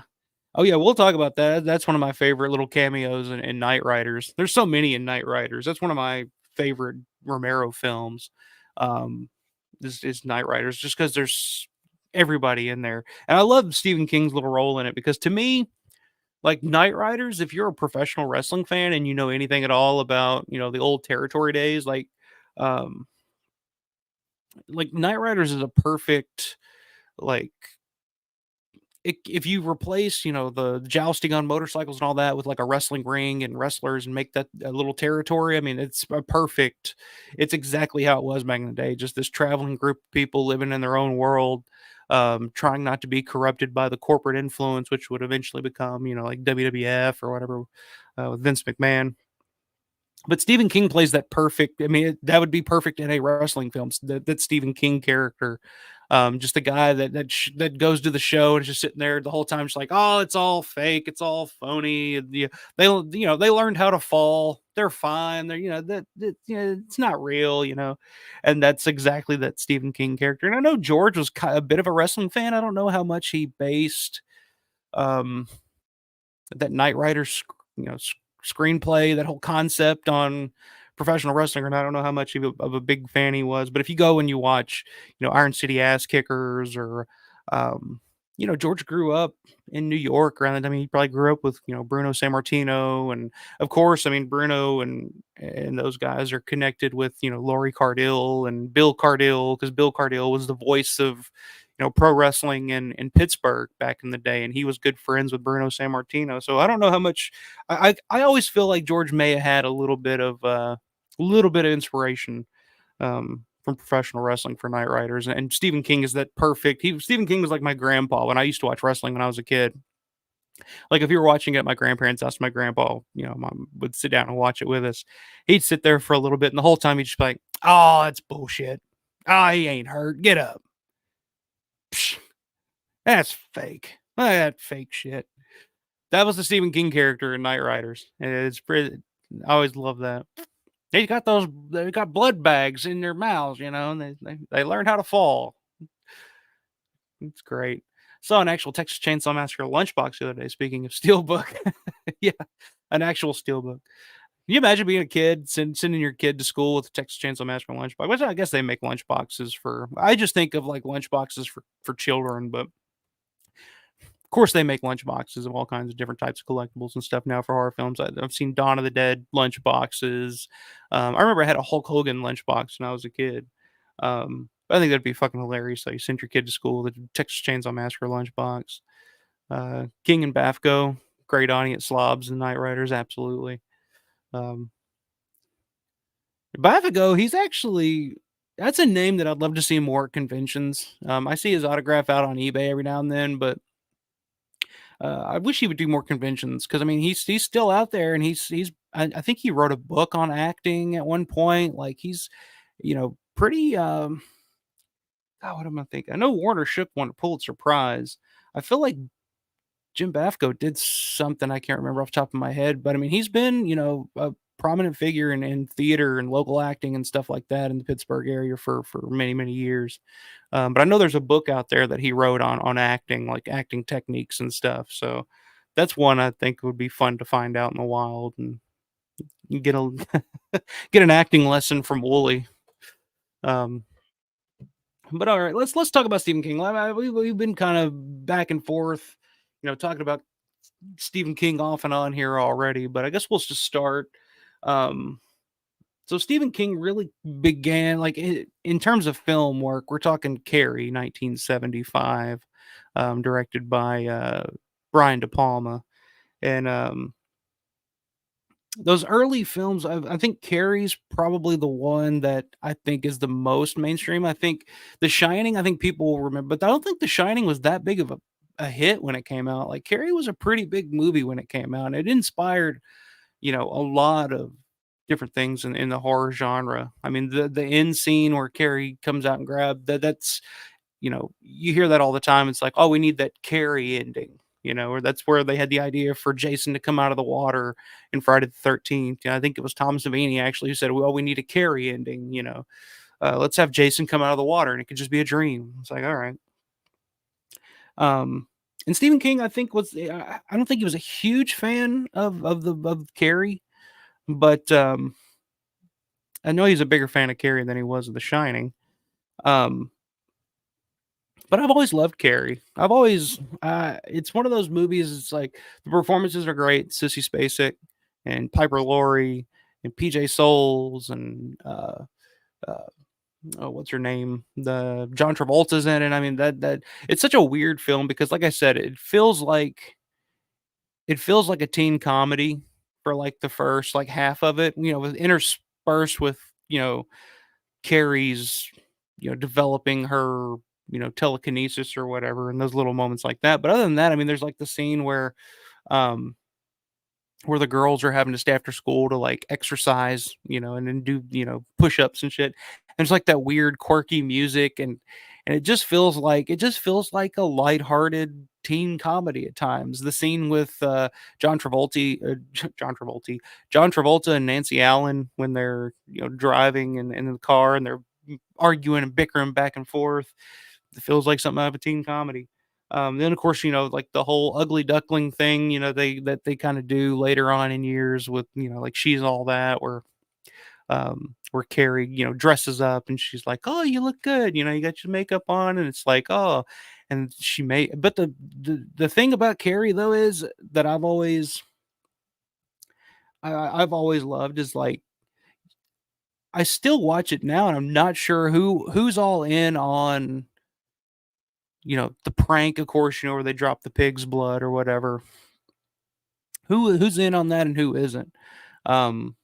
Oh yeah, we'll talk about that. That's one of my favorite little cameos in Knight Riders. There's so many in Knight Riders. That's one of my favorite Romero films. Um, is Knight Riders just because there's everybody in there, and I love Stephen King's little role in it because to me, like Knight Riders, if you're a professional wrestling fan and you know anything at all about the old territory days, um, like Knight Riders is a perfect like if you replace, the jousting on motorcycles and all that with like a wrestling ring and wrestlers and make that a little territory, I mean, it's exactly how it was back in the day. Just this traveling group of people living in their own world, trying not to be corrupted by the corporate influence, which would eventually become, like WWF or whatever, with Vince McMahon. But Stephen King plays that perfect. I mean, that would be perfect in a wrestling film. That Stephen King character, just the guy that goes to the show and is just sitting there the whole time, just like, oh, it's all fake, it's all phony. They learned how to fall. They're fine. They're it's not real. And that's exactly that Stephen King character. And I know George was a bit of a wrestling fan. I don't know how much he based um that Knight Rider, screenplay, that whole concept on professional wrestling, and I don't know how much of a big fan he was. But if you go and you watch, Iron City Ass Kickers or, um, George grew up in New York around the time he probably grew up with, Bruno Sammartino, and of course, I mean Bruno and those guys are connected with Laurie Cardill and Bill Cardill because Bill Cardill was the voice of pro wrestling in Pittsburgh back in the day, and he was good friends with Bruno Sammartino. So I don't know how much. I always feel like George may have had a little bit of inspiration from professional wrestling for Knight Riders, and Stephen King is that perfect. Stephen King was like my grandpa when I used to watch wrestling when I was a kid. Like, if you were watching it at my grandparents' house, my grandpa, mom would sit down and watch it with us. He'd sit there for a little bit, and the whole time he'd just be like, "Oh, that's bullshit. Oh, he ain't hurt. Get up. Psh, that's fake. That fake shit." That was the Stephen King character in Knight Riders, and it's pretty. I always love that. They got blood bags in their mouths, and they learn how to fall. It's great. Saw an actual Texas Chainsaw Massacre lunchbox the other day. Speaking of steelbook, yeah, an actual steelbook. Can you imagine being a kid, sending your kid to school with a Texas Chainsaw Massacre lunchbox? Which I guess they make lunchboxes for. I just think of like lunchboxes for children, but of course they make lunchboxes of all kinds of different types of collectibles and stuff now for horror films. I've seen Dawn of the Dead lunchboxes. I remember I had a Hulk Hogan lunchbox when I was a kid. I think that'd be fucking hilarious. So you send your kid to school with a Texas Chainsaw Massacre lunchbox. King and Bafco, great audience slobs and Night Riders, absolutely. Um, Bafco, he's actually that's a name that I'd love to see more at conventions. I see his autograph out on eBay every now and then, but I wish he would do more conventions because I mean he's still out there and he's I think he wrote a book on acting at one point. Like he's pretty God, what am I thinking? I know Warner Shook won a Pulitzer Prize. I feel like Jim Bafco did something I can't remember off the top of my head, but I mean, he's been, a prominent figure in theater and local acting and stuff like that in the Pittsburgh area for many, many years. But I know there's a book out there that he wrote on acting, like acting techniques and stuff. So that's one I think would be fun to find out in the wild and get a get an acting lesson from Wooly. Um, but all right, let's talk about Stephen King. We've been kind of back and forth, talking about Stephen King off and on here already, but I guess we'll just start. Um, so Stephen King really began like in terms of film work. We're talking Carrie, 1975, directed by Brian De Palma, and those early films. I think Carrie's probably the one that I think is the most mainstream. I think The Shining. I think people will remember, but I don't think The Shining was that big of a hit when it came out. Like Carrie was a pretty big movie when it came out. And it inspired, a lot of different things in the horror genre. I mean, the end scene where Carrie comes out and grab that's you hear that all the time. It's like, oh, we need that Carrie ending, or that's where they had the idea for Jason to come out of the water in Friday the 13th. I think it was Tom Savini actually who said, well, we need a Carrie ending, let's have Jason come out of the water and it could just be a dream. It's like, all right. And Stephen King, I think I don't think he was a huge fan of Carrie, but I know he's a bigger fan of Carrie than he was of The Shining. Um, but I've always loved Carrie. I've always it's one of those movies. It's like the performances are great. Sissy Spacek and Piper Laurie and PJ Souls and uh, oh, what's her name? The John Travolta's in it. I mean that it's such a weird film because, like I said, it feels like a teen comedy for like the first like half of it. With interspersed with Carrie's developing her telekinesis or whatever, and those little moments like that. But other than that, I mean, there's like the scene um where the girls are having to stay after school to like exercise, and then do, push-ups and shit. And it's like that weird quirky music and it just feels like a lighthearted teen comedy at times. The scene with John Travolta and Nancy Allen when they're driving in the car and they're arguing and bickering back and forth. It feels like something out of a teen comedy. Then of course, like the whole ugly duckling thing, they kind of do later on in years with, like She's All That, where Carrie, dresses up and she's like, "Oh, you look good, you got your makeup on," and it's like, "Oh," and she may. But the thing about Carrie though is that I've always loved is like I still watch it now and I'm not sure who's all in on the prank, of course, where they drop the pig's blood or whatever. Who's in on that and who isn't? Um,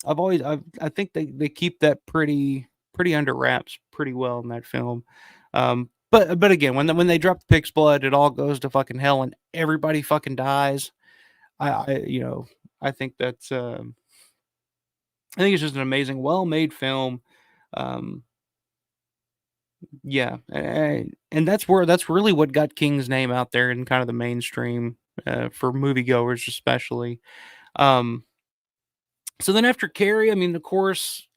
I think they keep that pretty under wraps pretty well in that film. but again, when they drop the pig's blood, it all goes to fucking hell and everybody fucking dies. I think that's I think it's just an amazing, well made film. Um, yeah, and that's really what got King's name out there in kind of the mainstream for moviegoers, especially. Um, so then after Carrie, I mean, of course,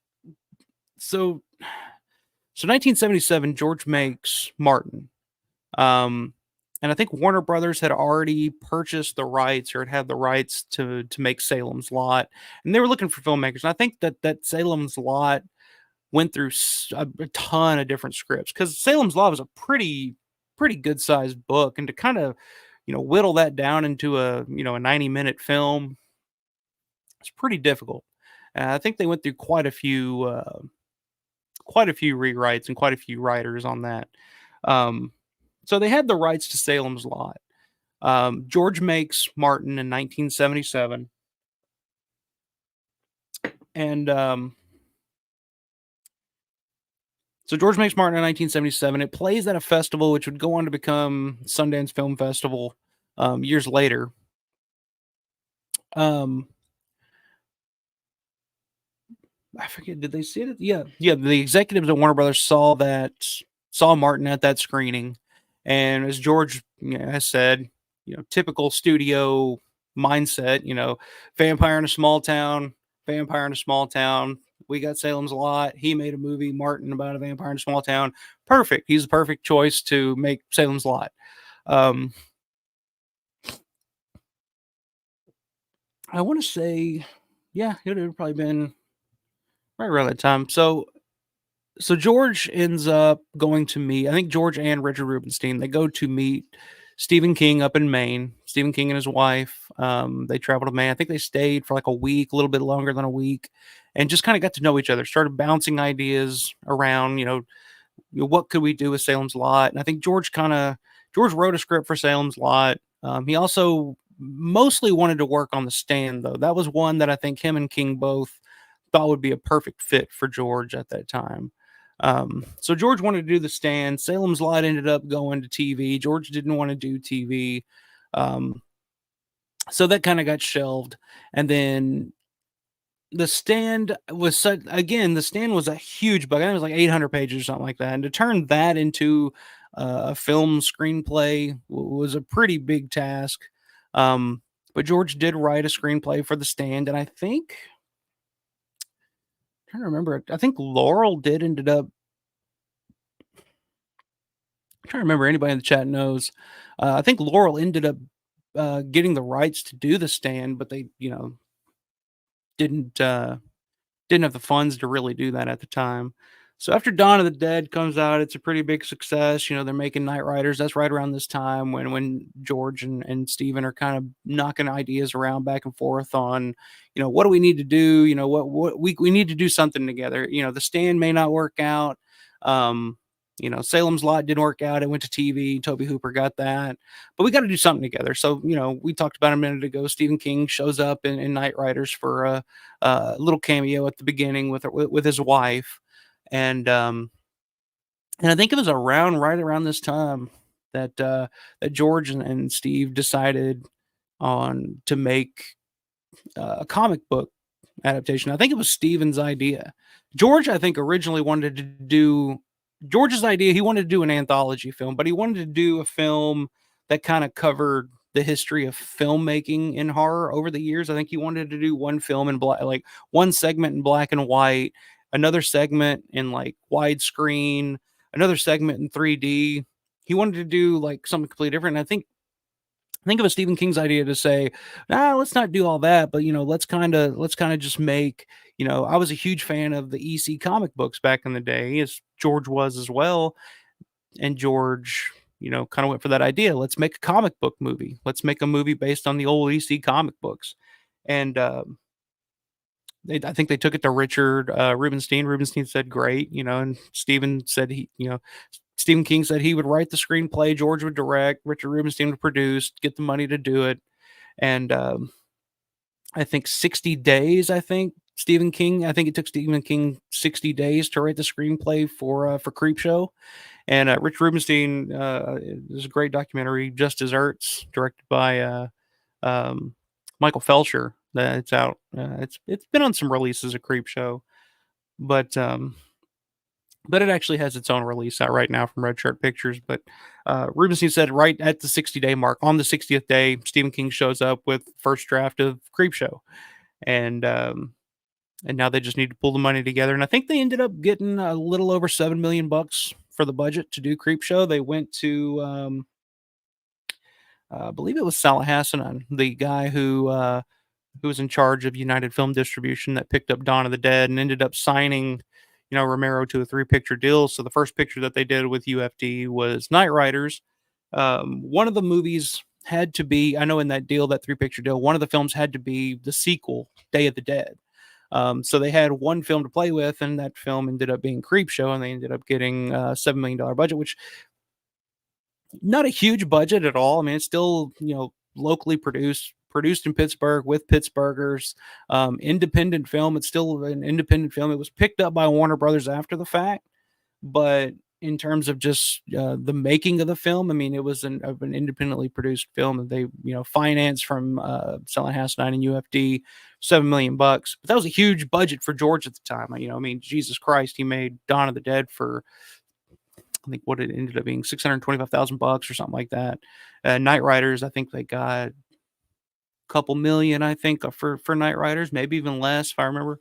so 1977, George makes Martin. Um, and I think Warner Brothers had already purchased the rights or had the rights to make Salem's Lot, and they were looking for filmmakers. And I think that Salem's Lot went through a ton of different scripts because Salem's Lot was a pretty good sized book, and to kind of whittle that down into a 90-minute film, it's pretty difficult. I think they went through quite a few rewrites and quite a few writers on that. Um, so they had the rights to Salem's Lot. George makes Martin in 1977, and so George makes Martin in 1977. It plays at a festival which would go on to become Sundance Film Festival years later. Um, I forget, did they see it? Yeah, yeah. The executives at Warner Brothers saw Martin at that screening, and as George has said, typical studio mindset. Vampire in a small town, vampire in a small town. We got Salem's Lot. He made a movie, Martin, about a vampire in a small town. Perfect. He's the perfect choice to make Salem's Lot. Um, I want to say, yeah, it would have probably been right around that time. So George ends up going to meet, I think George and Richard Rubenstein, they go to meet Stephen King up in Maine. Stephen King and his wife, they traveled to Maine. I think they stayed for like a week, a little bit longer than a week, and just kind of got to know each other, started bouncing ideas around, what could we do with Salem's Lot? And I think George wrote a script for Salem's Lot. He also mostly wanted to work on The Stand, though. That was one that I think him and King both thought would be a perfect fit for George at that time. So George wanted to do The Stand. Salem's Lot ended up going to TV. George didn't want to do TV. Um, so that kind of got shelved. And then The Stand was such, again, The Stand was a huge book. I think it was like 800 pages or something like that. And to turn that into a film screenplay was a pretty big task. But George did write a screenplay for The Stand. And I think, I'm trying to remember, I think Laurel did ended up, I'm trying to remember, anybody in the chat knows. I think Laurel ended up getting the rights to do The Stand, but they, didn't didn't have the funds to really do that at the time. So after Dawn of the Dead comes out, it's a pretty big success. They're making Night Riders. That's right around this time when George and Steven are kind of knocking ideas around back and forth on, what do we need to do? What we need to do something together. The Stand may not work out. Um, Salem's Lot didn't work out. It went to TV. Toby Hooper got that, but we got to do something together. So, we talked about a minute ago. Stephen King shows up in Night Riders for a little cameo at the beginning with his wife, and I think it was right around this time that George and Steve decided on to make a comic book adaptation. I think it was Steven's idea. George, I think, originally wanted to do George's idea. He wanted to do an anthology film, but he wanted to do a film that kind of covered the history of filmmaking in horror over the years. I think he wanted to do one film in black, like one segment in black and white, another segment in like widescreen, another segment in 3D. He wanted to do like something completely different. And think of a Stephen King's idea to say, let's not do all that, but let's kind of just make, I was a huge fan of the EC comic books back in the day, as George was as well. And George, kind of went for that idea. Let's make a comic book movie. Let's make a movie based on the old EC comic books. And I think they took it to Richard Rubenstein. Rubenstein said, great, and Stephen King said he would write the screenplay, George would direct, Richard Rubenstein would produce, get the money to do it. And I think 60 days, I think it took Stephen King 60 days to write the screenplay for Creepshow. And Rich Rubenstein is a great documentary, Just Desserts, directed by um, Michael Felcher. It's out. It's been on some releases of Creepshow, but but it actually has its own release out right now from Red Shirt Pictures. But Rubenstein said right at the 60-day mark, on the 60th day, Stephen King shows up with first draft of Creepshow, and and now they just need to pull the money together. And I think they ended up getting a little over $7 million for the budget to do Creepshow. They went to I believe it was Salahassanan, the guy who was in charge of United Film Distribution that picked up Dawn of the Dead and ended up signing, Romero to a 3 picture deal. So the first picture that they did with UFD was Night Riders. One of the movies had to be, I know in that deal, that 3 picture deal, one of the films had to be the sequel, Day of the Dead. So they had one film to play with, and that film ended up being Creepshow, and they ended up getting a $7 million budget, which not a huge budget at all. I mean, it's still, locally produced in Pittsburgh with Pittsburghers, independent film. It's still an independent film. It was picked up by Warner Brothers after the fact, but in terms of just the making of the film, I mean, it was an independently produced film that they, financed from selling House 9 and UFD, $7 million. But that was a huge budget for George at the time. I mean, Jesus Christ, he made Dawn of the Dead for, I think, what it ended up being, $625,000 or something like that. Night Riders, I think they got a couple million, I think, for Night Riders, maybe even less if I remember.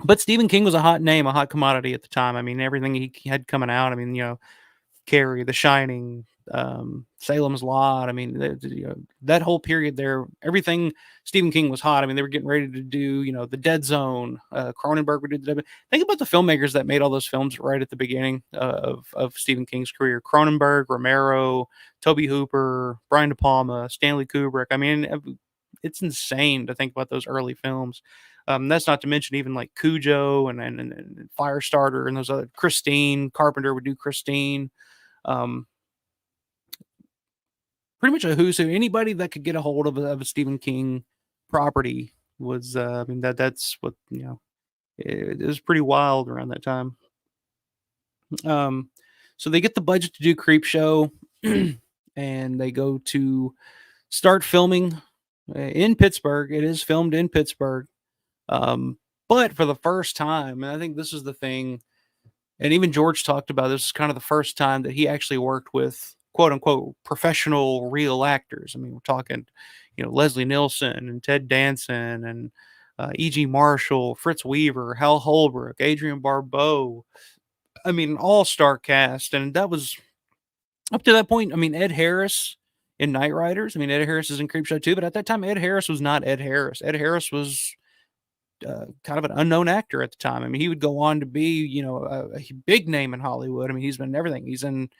But Stephen King was a hot name, a hot commodity at the time. I mean, everything he had coming out. I mean, Carrie, The Shining, Salem's Lot. I mean, that whole period there, everything Stephen King was hot. I mean, they were getting ready to do, The Dead Zone. Cronenberg would do the Dead. Think about the filmmakers that made all those films right at the beginning of Stephen King's career: Cronenberg, Romero, Tobe Hooper, Brian De Palma, Stanley Kubrick. I mean, it's insane to think about those early films. That's not to mention even like Cujo and Firestarter and those other, Christine. Carpenter would do Christine. Um, Pretty much a who's who. Anybody that could get a hold of a Stephen King property was. I mean, that's what It was pretty wild around that time. So they get the budget to do Creepshow, and they go to start filming in Pittsburgh. It is filmed in Pittsburgh. But for the first time, and I think this is the thing, and even George talked about this, is kind of the first time that he actually worked with quote unquote professional real actors. I mean, we're talking, Leslie Nielsen and Ted Danson and E.G. Marshall, Fritz Weaver, Hal Holbrook, Adrian Barbeau. I mean, all-star cast. And that was up to that point. I mean, Ed Harris in Night Riders. I mean, Ed Harris is in Creepshow too, but at that time, Ed Harris was not Ed Harris. Ed Harris was kind of an unknown actor at the time. I mean, he would go on to be, a big name in Hollywood. I mean, he's been in everything. He's in,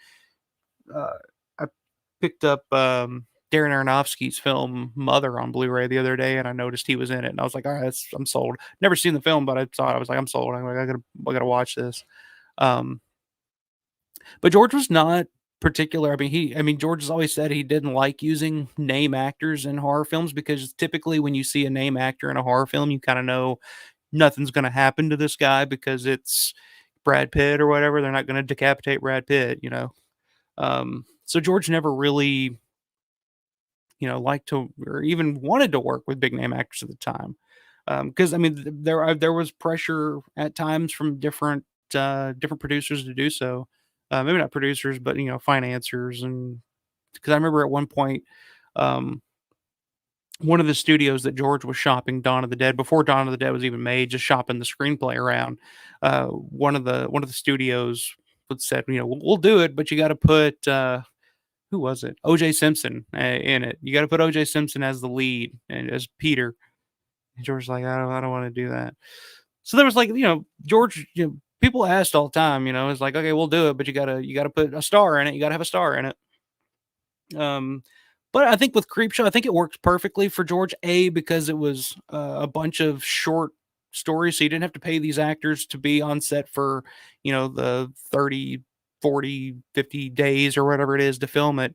I picked up Darren Aronofsky's film Mother on Blu-ray the other day, and I noticed he was in it, and I was like, all right, I'm sold. Never seen the film, but I saw it. I was like, I'm sold. I'm like, I gotta watch this. But George was not particular. I mean, George has always said he didn't like using name actors in horror films because typically when you see a name actor in a horror film, you kind of know nothing's going to happen to this guy because it's Brad Pitt or whatever. They're not going to decapitate Brad Pitt, So George never really, liked to or even wanted to work with big name actors at the time. Because I mean, there was pressure at times from different producers to do so. Maybe not producers, but financiers, and because I remember at one point, one of the studios that George was shopping Dawn of the Dead before Dawn of the Dead was even made, just shopping the screenplay around. One of the studios said, we'll do it, but you got to put who was it? O.J. Simpson in it. You got to put O.J. Simpson as the lead and as Peter. And George's like, I don't want to do that. So there was like, George, people asked all the time, it's like, okay, we'll do it, but you gotta put a star in it. You gotta have a star in it. But I think with Creepshow, I think it worked perfectly for George, because it was a bunch of short stories. So you didn't have to pay these actors to be on set for, the 30, 40, 50 days or whatever it is to film it.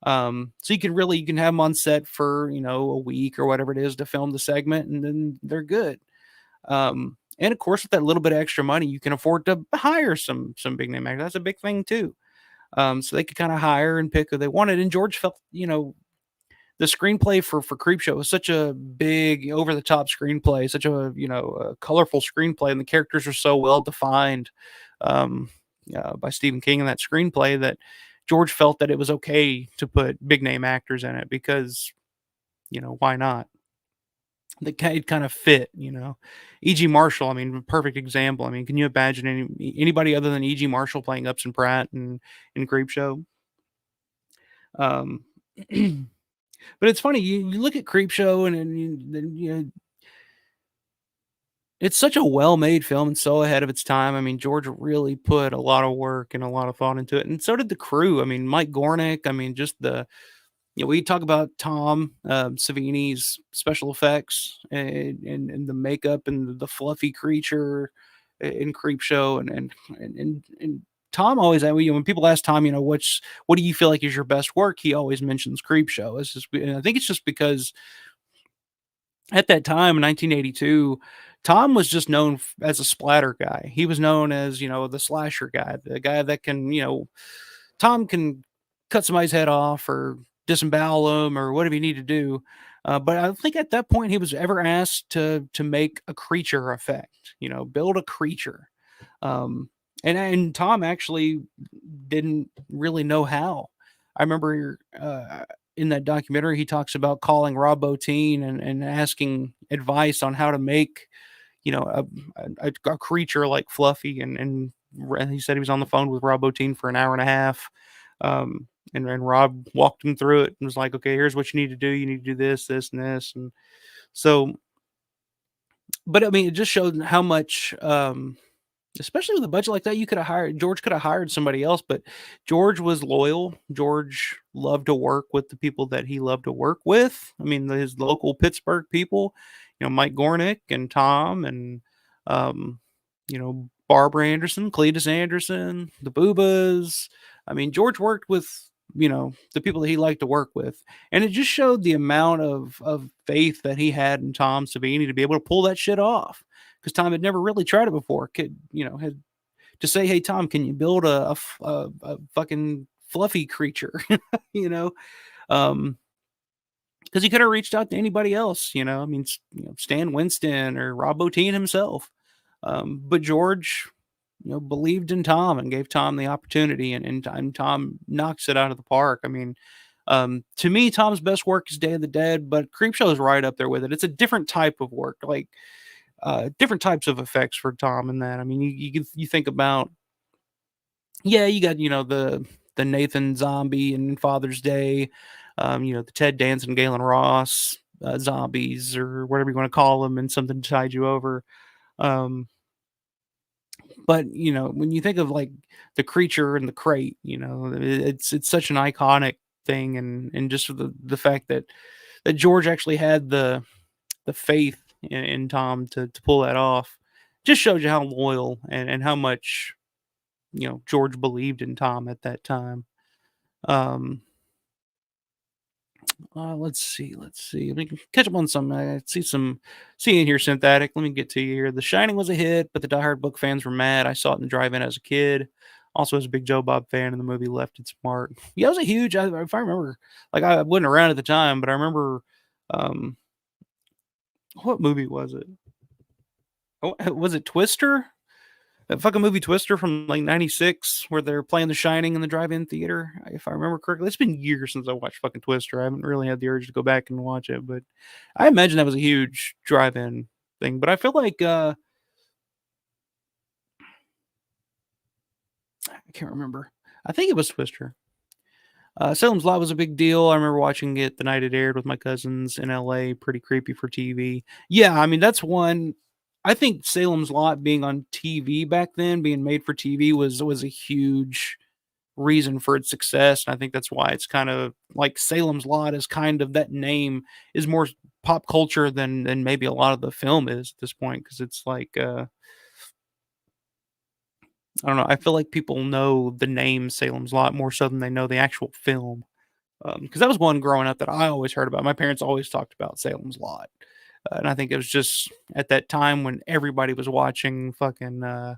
So you can have them on set for, a week or whatever it is to film the segment, and then they're good. And of course, with that little bit of extra money, you can afford to hire some big name actors. That's a big thing too. So they could kind of hire and pick who they wanted. And George felt, the screenplay for Creepshow was such a big, over the top screenplay, such a a colorful screenplay, and the characters are so well defined um, by Stephen King in that screenplay that George felt that it was okay to put big name actors in it because why not? The it kind of fit. E.G. Marshall. I mean, perfect example. I mean, can you imagine anybody other than E.G. Marshall playing Upson Pratt in Creepshow? Um, but it's funny, you look at Creepshow and it's such a well-made film and so ahead of its time. I mean, George really put a lot of work and a lot of thought into it, and so did the crew. I mean, Mike Gornick. I mean, just we talk about Tom Savini's special effects and the makeup and the fluffy creature in Creepshow, and Tom always, when people ask Tom, what do you feel like is your best work? He always mentions Creepshow. And I think it's just because at that time in 1982, Tom was just known as a splatter guy. He was known as, the slasher guy, the guy that can, Tom can cut somebody's head off or disembowel them or whatever you need to do. But I don't think at that point he was ever asked to make a creature effect, build a creature. Um, and Tom actually didn't really know how. I remember in that documentary, he talks about calling Rob Bottin and asking advice on how to make, a creature like Fluffy. And he said he was on the phone with Rob Bottin for an hour and a half. And Rob walked him through it and was like, okay, here's what you need to do. You need to do this, this, and this. And so, but I mean, it just showed how much, especially with a budget like that, George could have hired somebody else, but George was loyal. George loved to work with the people that he loved to work with. I mean, his local Pittsburgh people, Mike Gornick and Tom and, Barbara Anderson, Cletus Anderson, the Boobas. I mean, George worked with, the people that he liked to work with. And it just showed the amount of faith that he had in Tom Savini to be able to pull that shit off because Tom had never really tried it before. Had to say, "Hey, Tom, can you build a fucking fluffy creature?" you know, because he could have reached out to anybody else. I mean, Stan Winston or Rob Bottin himself. But George, believed in Tom and gave Tom the opportunity, and Tom knocks it out of the park. I mean, to me, Tom's best work is Day of the Dead, but Creepshow is right up there with it. It's a different type of work, like different types of effects for Tom in that. I mean, you think about, yeah, you got the Nathan zombie in Father's Day, the Ted Danson, Galen Ross zombies or whatever you want to call them, and Something to Tide You Over. Um, but when you think of like the creature in the crate, it's such an iconic thing, and just the fact that George actually had the faith in Tom to pull that off just shows you how loyal and how much George believed in Tom at that time. Um, let's see. Let me catch up on some. I see in here synthetic. Let me get to you here. The Shining was a hit, but the diehard book fans were mad. I saw it in the drive-in as a kid. Also, as a big Joe Bob fan, and the movie left its mark. Yeah, it was a huge. If I remember, like I wasn't around at the time, but I remember. Um, what movie was it? Oh, was it Twister? That fucking movie Twister from like '96, where they're playing The Shining in the drive-in theater. If I remember correctly, it's been years since I watched fucking Twister. I haven't really had the urge to go back and watch it, but I imagine that was a huge drive-in thing. But I feel like I can't remember. I think it was Twister. Salem's Lot was a big deal. I remember watching it the night it aired with my cousins in LA. Pretty creepy for TV. Yeah, I mean that's one. I think Salem's Lot being on TV back then, being made for TV, was a huge reason for its success. And I think that's why it's kind of like Salem's Lot is kind of, that name is more pop culture than maybe a lot of the film is at this point, because it's like I don't know. I feel like people know the name Salem's Lot more so than they know the actual film. Because that was one growing up that I always heard about. My parents always talked about Salem's Lot. And I think it was just at that time when everybody was watching TV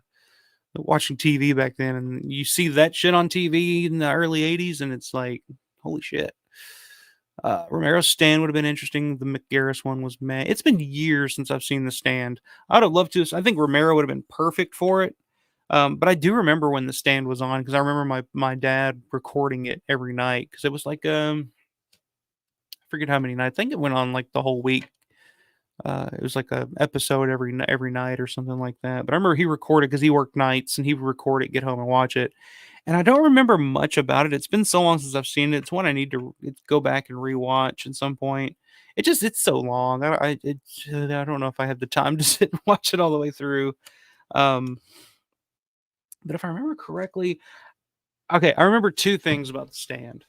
back then, and you see that shit on TV in the early '80s, and it's like, holy shit. Romero's Stand would have been interesting. The McGarris one was meh. It's been years since I've seen The Stand. I'd have loved to. I think Romero would have been perfect for it. But I do remember when The Stand was on because I remember my dad recording it every night because it was like I forget how many nights. I think it went on like the whole week. It was like a episode every night or something like that. But I remember he recorded because he worked nights and he would record it, get home and watch it. And I don't remember much about it. It's been so long since I've seen it. It's one I need to go back and rewatch at some point. It's so long. I don't know if I have the time to sit and watch it all the way through. Um, but if I remember correctly, okay, I remember two things about The Stand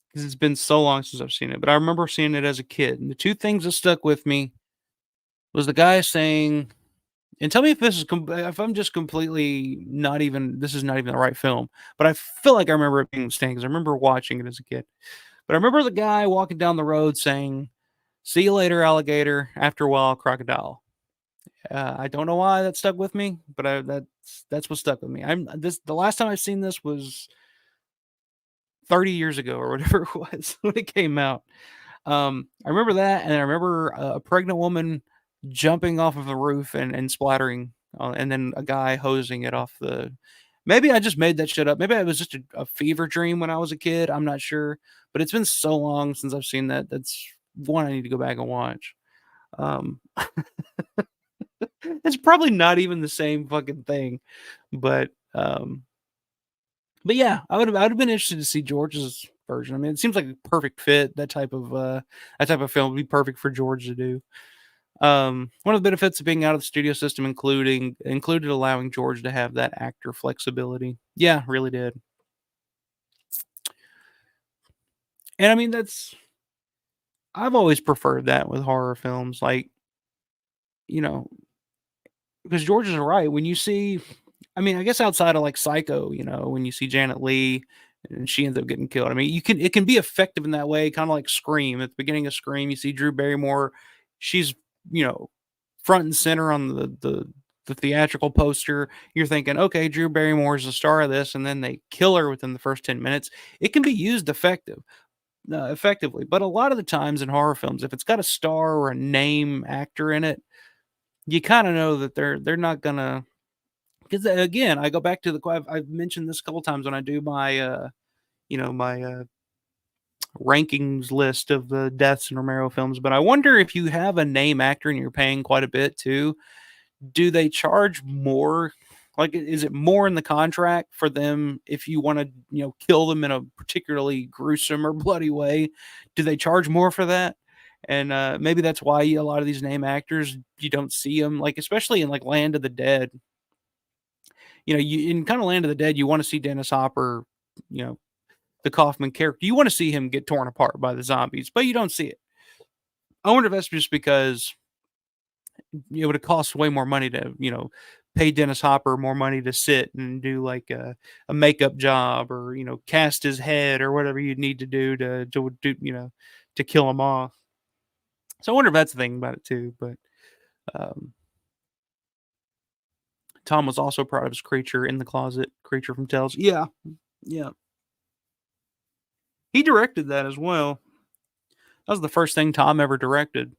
because it's been so long since I've seen it. But I remember seeing it as a kid, and the two things that stuck with me was the guy saying, and tell me if if I'm just completely not even this is not even the right film, but I feel like I remember it being The Stand because I remember watching it as a kid. But I remember the guy walking down the road saying, "See you later, alligator. After a while, crocodile." I don't know why that stuck with me, but that's what stuck with me. The last time I've seen this was 30 years ago or whatever it was when it came out. I remember that, and I remember a pregnant woman jumping off of a roof and splattering, and then a guy hosing it off the. Maybe I just made that shit up. Maybe it was just a fever dream when I was a kid. I'm not sure, but it's been so long since I've seen that. That's one I need to go back and watch. Um, it's probably not even the same fucking thing, but um, but yeah, I would have been interested to see George's version. I mean, it seems like a perfect fit. That type of film would be perfect for George to do. One of the benefits of being out of the studio system included allowing George to have that actor flexibility. Yeah, really did. And I mean, that's I've always preferred that with horror films, like, you know, because George is right. When you see, I mean, I guess outside of like Psycho, when you see Janet Leigh and she ends up getting killed. I mean, it can be effective in that way, kind of like Scream. At the beginning of Scream, you see Drew Barrymore. She's, you know, front and center on the theatrical poster. You're thinking, okay, Drew Barrymore is the star of this, and then they kill her within the first 10 minutes. It can be used effectively, but a lot of the times in horror films, if it's got a star or a name actor in it, you kind of know that they're not gonna. Because again, I go back to I've mentioned this a couple times when I do my rankings list of the deaths in Romero films. But I wonder if you have a name actor and you're paying quite a bit too, do they charge more? Like, is it more in the contract for them if you want to, kill them in a particularly gruesome or bloody way? Do they charge more for that? And maybe that's why a lot of these name actors you don't see them, like especially in like Land of the Dead. You in kind of Land of the Dead, you want to see Dennis Hopper, you know, the Kaufman character. You want to see him get torn apart by the zombies, but you don't see it. I wonder if that's just because it would have cost way more money to, pay Dennis Hopper more money to sit and do like a makeup job or, cast his head or whatever you'd need to do to do, to kill him off. So I wonder if that's the thing about it too. But um, Tom was also proud of his creature in the closet, creature from Tales. Yeah, yeah. He directed that as well. That was the first thing Tom ever directed.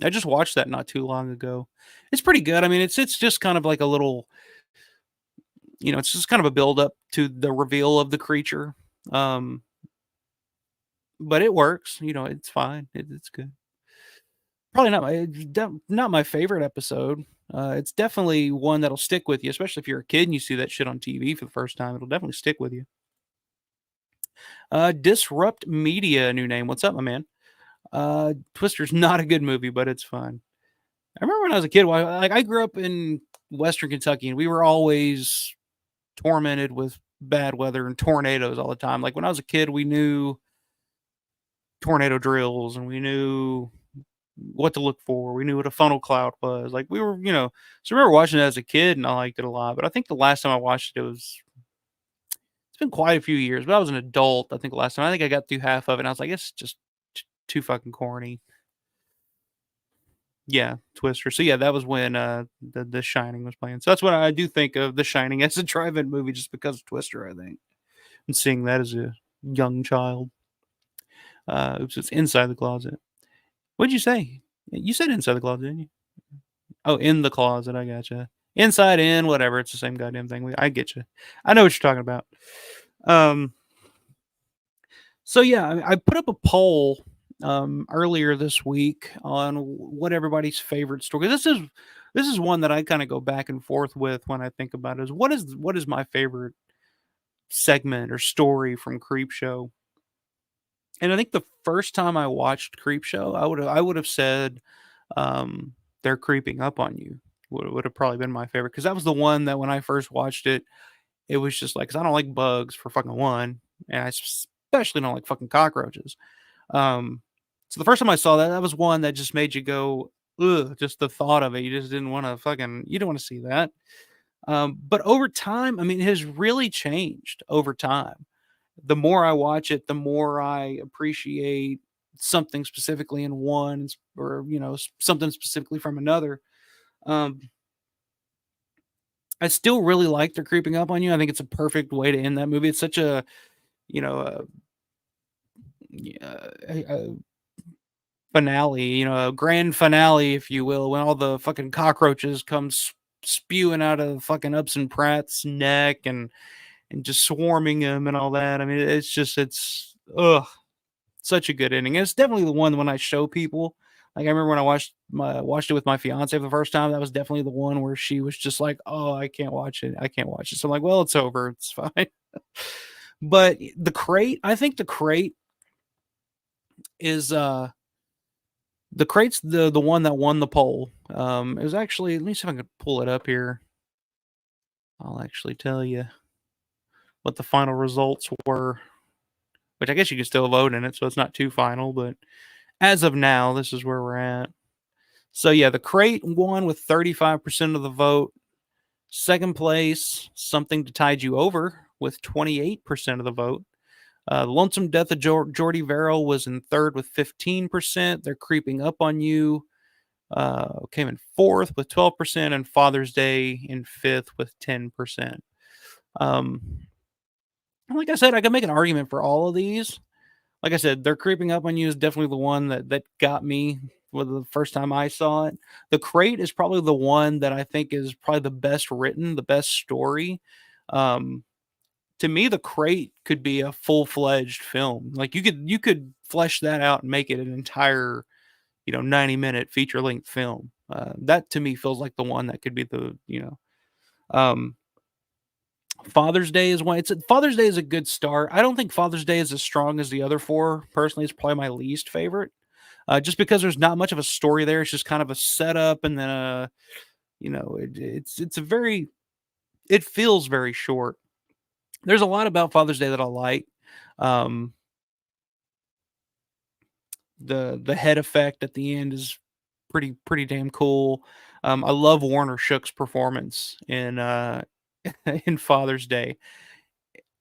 I just watched that not too long ago. It's pretty good. I mean, it's just kind of like a little, it's just kind of a build up to the reveal of the creature. Um, but it works. It's fine. It's good. Probably not my favorite episode. It's definitely one that'll stick with you, especially if you're a kid and you see that shit on TV for the first time. It'll definitely stick with you. Disrupt Media, new name. What's up, my man? Twister's not a good movie, but it's fun. I remember when I was a kid, like I grew up in Western Kentucky, and we were always tormented with bad weather and tornadoes all the time. Like when I was a kid, we knew tornado drills and we knew what to look for. We knew what a funnel cloud was. Like we were, so I remember watching it as a kid and I liked it a lot. But I think the last time I watched it, it's been quite a few years, but I was an adult. I think last time I got through half of it and I was like, it's just too fucking corny. Yeah, Twister. So yeah, that was when the Shining was playing. So that's what I do think of The Shining as a drive-in movie, just because of Twister. I think, and seeing that as a young child. Oops, it's Inside the Closet. What'd you say? You said Inside the Closet, didn't you? Oh, In the Closet. I gotcha. Inside, in, whatever. It's the same goddamn thing. I get you. I know what you're talking about. Um, so yeah, I put up a poll earlier this week on what everybody's favorite story. This is one that I kind of go back and forth with when I think about it. Is what is my favorite segment or story from Creepshow? And I think the first time I watched Creepshow, I would have said they're creeping up on you. Would have probably been my favorite, because that was the one that when I first watched it, it was just like, 'cause I don't like bugs for fucking one, and I especially don't like fucking cockroaches. Um, so the first time I saw that, that was one that just made you go, ugh, just the thought of it. You just didn't want to fucking, you don't want to see that. But over time, I mean, it has really changed over time. The more I watch it, the more I appreciate something specifically in one, or, something specifically from another. Um, I still really like They're Creeping Up on You. I think it's a perfect way to end that movie. It's such a, you know, a finale, a grand finale, if you will, when all the fucking cockroaches come spewing out of fucking Upson Pratt's neck, and just swarming him and all that. I mean, it's ugh, such a good ending. And it's definitely the one when I show people. Like, I remember when I watched it with my fiance for the first time. That was definitely the one where she was just like, "Oh, I can't watch it. I can't watch it." So I'm like, "Well, it's over. It's fine." But the crate, I think the crate is the crate's the one that won the poll. It was actually, let me see if I can pull it up here. I'll actually tell you what the final results were, which I guess you can still vote in it, so it's not too final. But as of now, this is where we're at. So yeah, the crate won with 35% of the vote. Second place, Something to Tide You Over, with 28% of the vote. The Lonesome Death of Jordy Verrill was in third with 15%. They're Creeping Up on You came in fourth with 12%, and Father's Day in fifth with 10%. Um, like I said, I can make an argument for all of these. Like I said, They're Creeping Up on You is definitely the one that got me for the first time I saw it. The Crate is probably the one that I think is probably the best written, the best story. Um, to me, The Crate could be a full-fledged film. Like, you could flesh that out and make it an entire, 90-minute feature-length film. That to me feels like the one that could be um, Father's Day is one. Father's Day is a good start. I don't think Father's Day is as strong as the other four. Personally, it's probably my least favorite. Just because there's not much of a story there. It's just kind of a setup, and then it's a very, it feels very short. There's a lot about Father's Day that I like. Um, the head effect at the end is pretty damn cool. I love Warner Shook's performance in in Father's Day.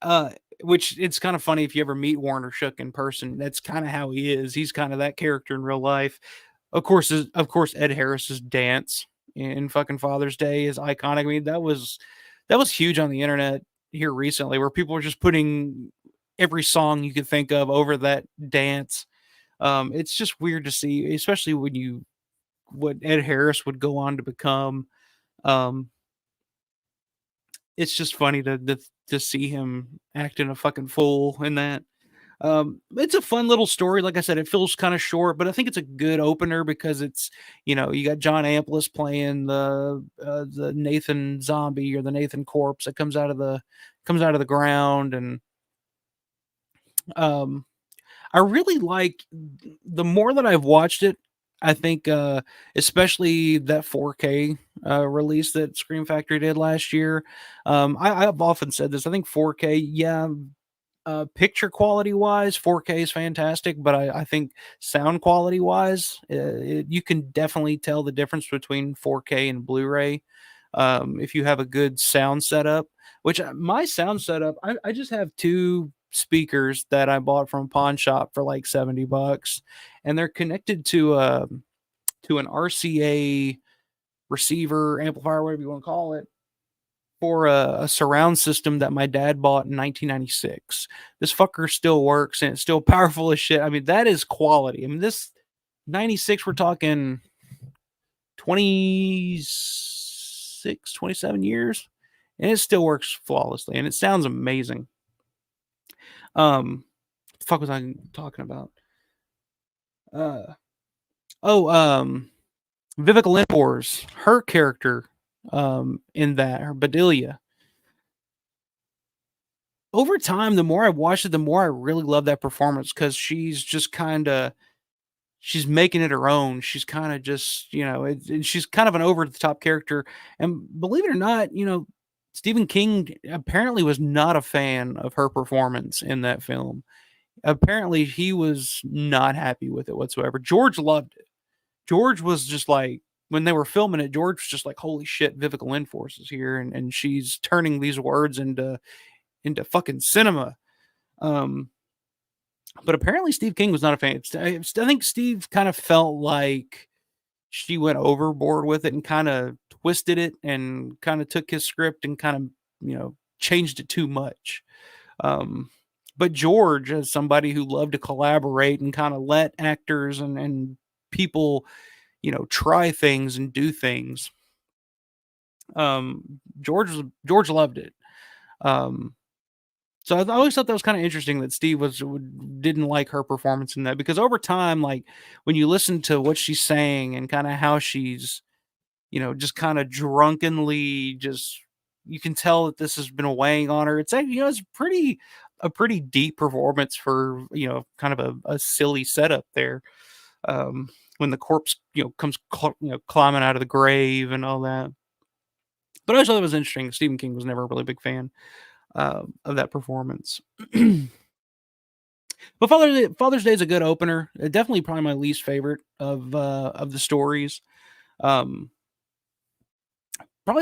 Uh, which, it's kind of funny if you ever meet Warner Shook in person. That's kind of how he is. He's kind of that character in real life. Of course, Ed Harris's dance in fucking Father's Day is iconic. I mean, that was huge on the internet here recently, where people were just putting every song you could think of over that dance. It's just weird to see, especially when what Ed Harris would go on to become. Um, it's just funny to see him acting a fucking fool in that. It's a fun little story. Like I said, it feels kind of short, but I think it's a good opener because you got John Amplis playing the Nathan zombie, or the Nathan corpse that comes out of the ground. And um I really like, the more that I've watched it, I think, especially that 4K release that Scream Factory did last year. I've often said this. I think 4K, yeah, picture quality wise, 4K is fantastic, but I think sound quality wise, you can definitely tell the difference between 4K and Blu-ray. If you have a good sound setup, which, my sound setup, I just have two speakers that I bought from a pawn shop for like $70, and they're connected to to an RCA receiver, amplifier, whatever you want to call it, for a surround system that my dad bought in 1996. This fucker still works and it's still powerful as shit. I mean, that is quality. I mean, this 96, we're talking 26, 27 years, and it still works flawlessly and it sounds amazing. What the fuck was I talking about? Uh, oh, Vivica Lindor's her character, in that, her Bedelia. Over time, the more I watched it, the more I really love that performance because she's just kind of she's making it her own. She's kind of just, she's kind of an over the top character. And believe it or not, Stephen King apparently was not a fan of her performance in that film. Apparently, he was not happy with it whatsoever. George loved it. George was just like, when they were filming it, George was just like, "Holy shit, Vivica Lindfors is here, and she's turning these words into fucking cinema." Um, but apparently, Steve King was not a fan. I think Steve kind of felt like she went overboard with it and kind of twisted it and kind of took his script and kind of changed it too much. Um, but George, as somebody who loved to collaborate and kind of let actors and people, try things and do things, George loved it. So I always thought that was kind of interesting that Steve didn't like her performance in that, because over time, like when you listen to what she's saying and kind of how she's, just kind of drunkenly, just you can tell that this has been weighing on her. It's like, it's a pretty deep performance for, kind of a silly setup there. When the corpse, comes, climbing out of the grave and all that. But I just thought it was interesting. Stephen King was never a really big fan of that performance. But Father's Day is a good opener. Definitely probably my least favorite of the stories. Probably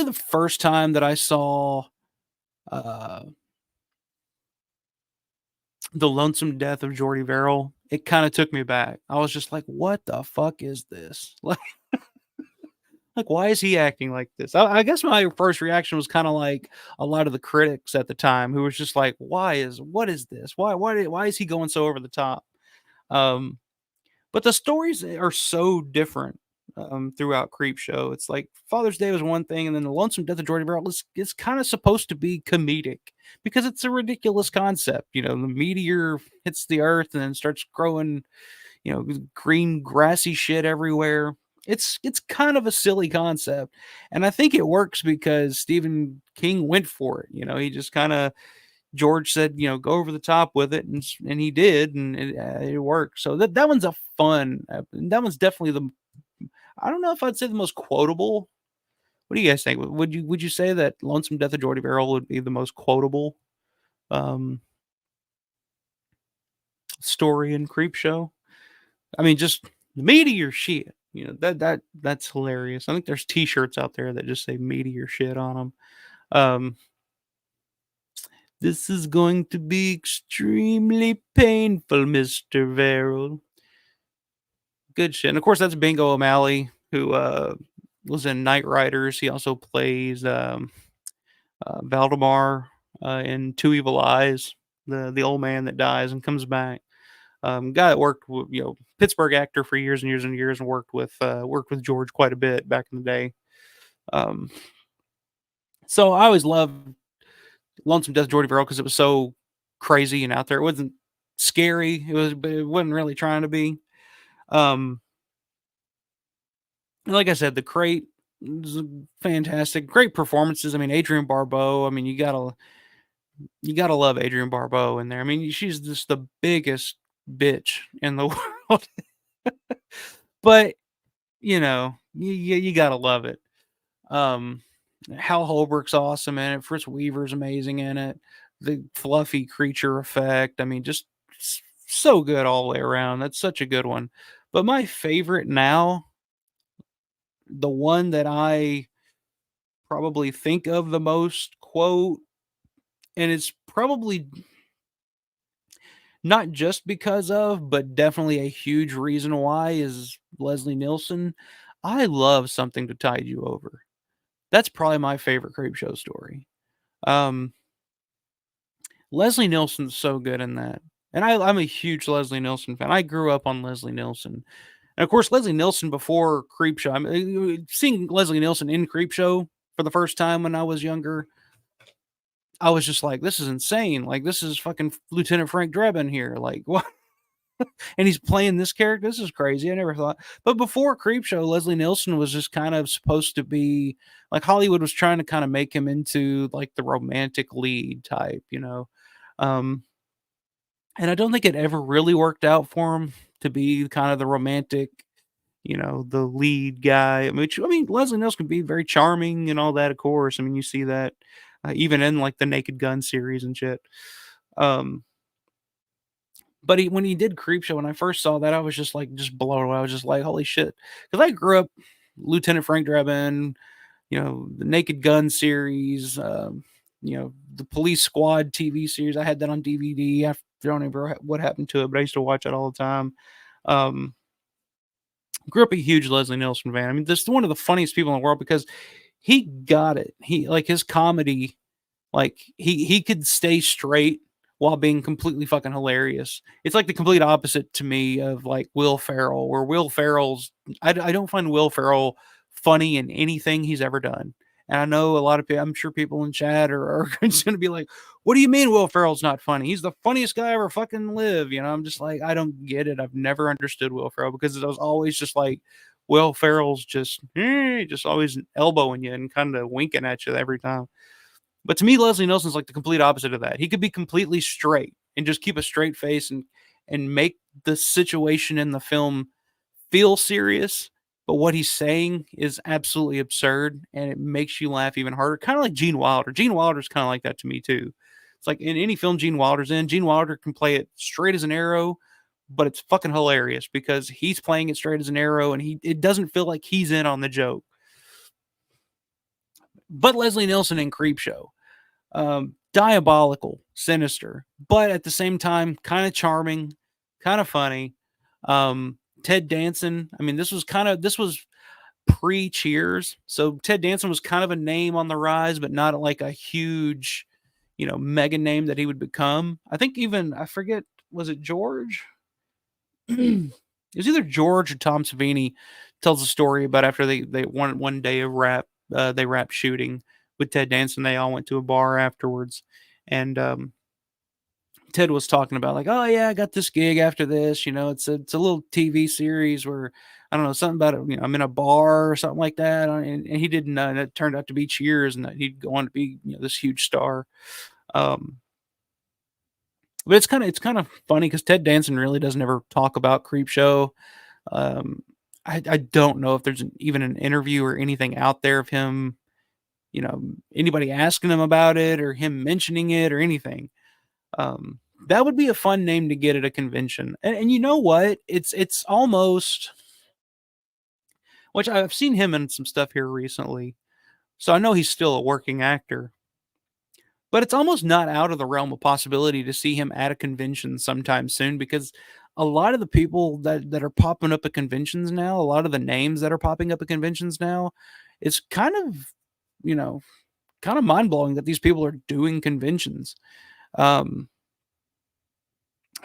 the first time that I saw The Lonesome Death of Jordy Verrill, it kind of took me back. I was just like, what the fuck is this? Like, why is he acting like this? I guess my first reaction was kind of like a lot of the critics at the time, who was just like, what is this? Why is he going so over the top? Um, but the stories are so different throughout Creepshow. It's like Father's Day was one thing, and then The Lonesome Death of Jordy Verrill is kind of supposed to be comedic because it's a ridiculous concept. The meteor hits the earth and then starts growing, green grassy shit everywhere. It's kind of a silly concept, and I think it works because Stephen King went for it. He just kind of, George said, go over the top with it, and he did, and it worked. So that one's a fun. That one's definitely I don't know if I'd say the most quotable. What do you guys think? Would you say that Lonesome Death of Jordy Verrill would be the most quotable um, story in Creepshow? I mean, just meteor shit. That's hilarious. I think there's T-shirts out there that just say meteor shit on them. This is going to be extremely painful, Mr. Verrill. Good shit. And of course, that's Bingo O'Malley, who was in Knight Riders. He also plays Valdemar in Two Evil Eyes, the old man that dies and comes back. Guy that worked with, Pittsburgh actor for years and years and years, and worked with George quite a bit back in the day. So I always loved Lonesome Death of Jordy Verrill because it was so crazy and out there. It wasn't scary. But it wasn't really trying to be. Like I said, the crate was fantastic. Great performances. I mean, Adrienne Barbeau. I mean, you gotta love Adrienne Barbeau in there. I mean, she's just the biggest bitch in the world. But you gotta love it. Hal Holbrook's awesome in it. Fritz Weaver's amazing in it. The fluffy creature effect. I mean, just so good all the way around. That's such a good one. But my favorite now, the one that I probably think of the most, quote, and it's probably Not just because of, but definitely a huge reason why is Leslie Nielsen. I love Something to Tide You Over. That's probably my favorite Creepshow story. Um, Leslie Nielsen's so good in that. And I'm a huge Leslie Nielsen fan. I grew up on Leslie Nielsen. And of course, Leslie Nielsen before Creepshow. I mean, seeing Leslie Nielsen in Creepshow for the first time when I was younger, I was just like, this is insane. Like, this is fucking Lieutenant Frank Drebin here. Like, what? And he's playing this character. This is crazy. I never thought. But before Creepshow, Leslie Nielsen was just kind of supposed to be like Hollywood was trying to kind of make him into like the romantic lead type, you know. Um, and I don't think it ever really worked out for him to be kind of the romantic, you know, the lead guy. I mean, Leslie Nielsen can be very charming and all that, of course. I mean, you see that even in like the Naked Gun series and shit. Um, but when he did Creepshow, when I first saw that, I was just like, just blown away. I was just like, holy shit. Because I grew up Lieutenant Frank Drebin, you know, the Naked Gun series, you know, the Police Squad TV series. I had that on DVD. I don't remember what happened to it, but I used to watch it all the time. Um, grew up a huge Leslie Nielsen fan. I mean, this is one of the funniest people in the world because he got it. He like his comedy like he could stay straight while being completely fucking hilarious. It's like the complete opposite to me of like Will Ferrell, where Will Ferrell's I don't find Will Ferrell funny in anything he's ever done. And I know a lot of people, I'm sure people in chat are just going to be like, what do you mean Will Ferrell's not funny? He's the funniest guy ever fucking live. You know, I'm just like, I don't get it. I've never understood Will Ferrell because it was always just like, Will Ferrell's just always elbowing you and kind of winking at you every time. But to me, Leslie Nielsen's like the complete opposite of that. He could be completely straight and just keep a straight face and make the situation in the film feel serious, but what he's saying is absolutely absurd and it makes you laugh even harder. Kind of like Gene Wilder. Gene Wilder's kind of like that to me too. It's like in any film Gene Wilder's in, Gene Wilder can play it straight as an arrow, but it's fucking hilarious because he's playing it straight as an arrow and it doesn't feel like he's in on the joke. But Leslie Nielsen in Creepshow, diabolical, sinister, but at the same time, kind of charming, kind of funny. Ted Danson. I mean, this was pre Cheers, so Ted Danson was kind of a name on the rise, but not like a huge, you know, mega name that he would become. I think even I forget was it George? It was either George or Tom Savini tells a story about after they one day of rap shooting with Ted Danson. They all went to a bar afterwards, and Ted was talking about like, oh yeah, I got this gig after this. You know, it's a little TV series where I don't know something about it. You know, I'm in a bar or something like that, and he didn't. And it turned out to be Cheers, and that he'd go on to be this huge star. Um, but it's kind of funny because Ted Danson really doesn't ever talk about Creepshow. Um, I don't know if there's even an interview or anything out there of him, anybody asking him about it or him mentioning it or anything. That would be a fun name to get at a convention. And you know what? It's almost which I've seen him in some stuff here recently. So I know he's still a working actor. But it's almost not out of the realm of possibility to see him at a convention sometime soon because a lot of the people that are popping up at conventions now, a lot of the names that are popping up at conventions now, it's you know, kind of mind blowing that these people are doing conventions. Um,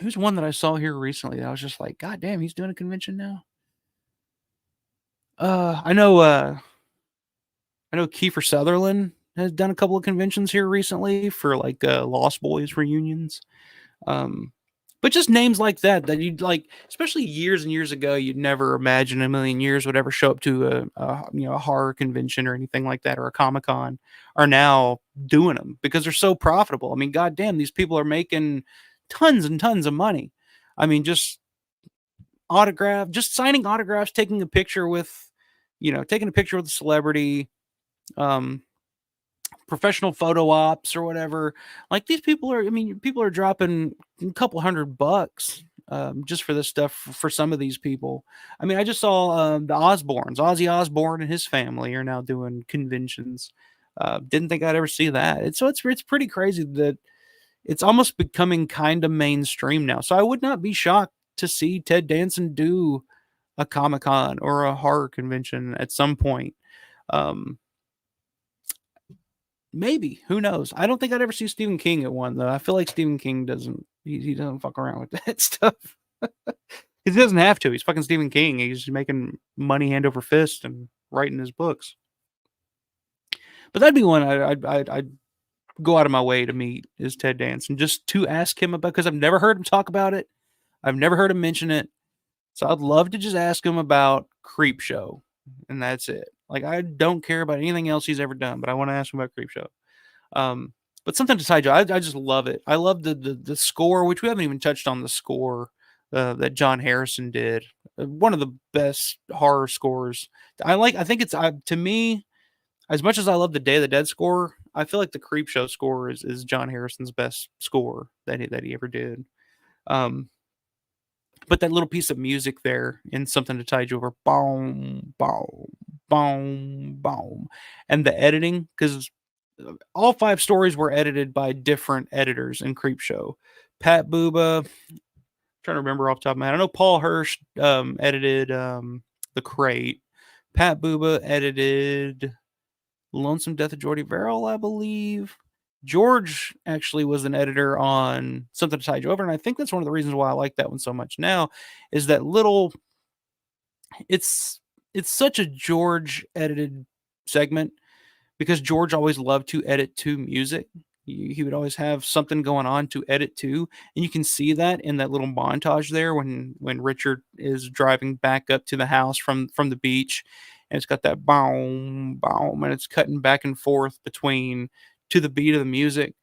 who's one that I saw here recently that I was just like, God damn, he's doing a convention now. Uh, I know, uh, I know Kiefer Sutherland has done a couple of conventions here recently for like Lost Boys reunions. Um, but just names like that you'd like, especially years and years ago, you'd never imagine in a million years would ever show up to a horror convention or anything like that or a Comic Con are now doing them because they're so profitable. I mean, goddamn, these people are making tons and tons of money. I mean, just signing autographs, taking a picture with a celebrity, um, professional photo ops or whatever. Like these people are dropping a couple $100 just for this stuff for some of these people. I mean, I just saw the Osbournes, Ozzy Osbourne and his family are now doing conventions. Didn't think I'd ever see that. It's pretty crazy that it's almost becoming kind of mainstream now. So I would not be shocked to see Ted Danson do a Comic-Con or a horror convention at some point. Um, Maybe, who knows? I don't think I'd ever see Stephen King at one though. I feel like Stephen King doesn't he doesn't fuck around with that stuff. He doesn't have to. He's fucking Stephen King. He's making money hand over fist and writing his books. But that'd be one I'd go out of my way to meet is Ted Danson, just to ask him about, because I've never heard him talk about it. I've never heard him mention it. So I'd love to just ask him about Creepshow, and that's it. Like, I don't care about anything else he's ever done, but I want to ask him about Creepshow. But something to side, I just love it. I love the score, which we haven't even touched on the score that John Harrison did. One of the best horror scores. I think it's to me, as much as I love the Day of the Dead score, I feel like the Creepshow score is John Harrison's best score that he ever did. But that little piece of music there in Something to Tide You Over, boom, boom, boom, boom, and the editing, because all 5 stories were edited by different editors in Creepshow. Pat Booba, trying to remember off the top of my head. I know Paul Hirsch edited The Crate. Pat Booba edited Lonesome Death of Jordy Verrill, I believe. George actually was an editor on Something to Tide You Over, and I think that's one of the reasons why I like that one so much now, is that little it's such a George edited segment, because George always loved to edit to music. He would always have something going on to edit to, and you can see that in that little montage there when Richard is driving back up to the house from the beach, and it's got that boom boom, and it's cutting back and forth between to the beat of the music.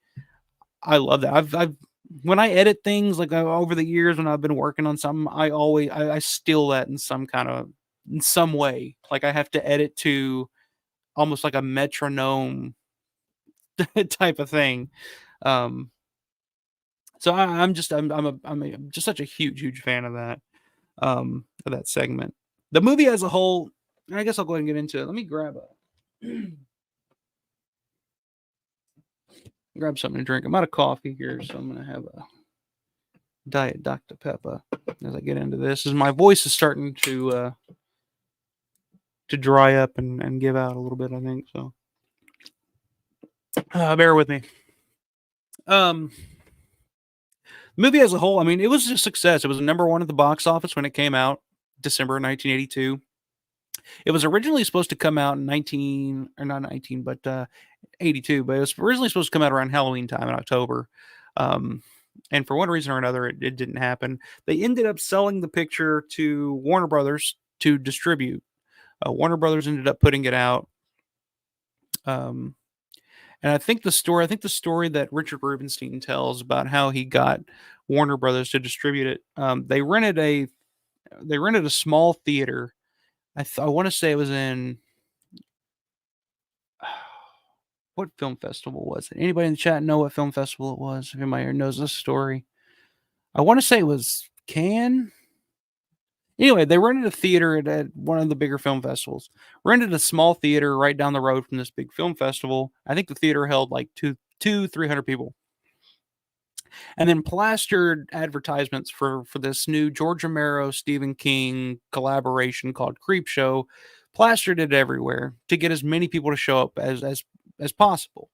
I love that. I've when I edit things, like over the years when I've been working on something, I steal that in some way. Like, I have to edit to almost like a metronome type of thing. Um, so I'm just such a huge fan of that segment. The movie as a whole, I guess I'll go ahead and get into it. Let me grab something to drink. I'm out of coffee here, so I'm gonna have a Diet Dr. Pepper as I get into this. As my voice is starting to dry up and give out a little bit, I think so. Bear with me. Movie as a whole, I mean, it was a success. It was number 1 at the box office when it came out, December 1982. It was originally supposed to come out in 82, but it was originally supposed to come out around Halloween time in October. And for one reason or another, it didn't happen. They ended up selling the picture to Warner Brothers to distribute. Warner Brothers ended up putting it out. And I think the story that Richard Rubenstein tells about how he got Warner Brothers to distribute it. They rented a small theater. I want to say it was in what film festival was it? Anybody in the chat know what film festival it was? If anybody knows this story, I want to say it was Cannes. Anyway, they rented a theater at one of the bigger film festivals. Rented a small theater right down the road from this big film festival. I think the theater held like 300 people. And then plastered advertisements for this new George Romero, Stephen King collaboration called Creepshow. Plastered it everywhere to get as many people to show up as possible.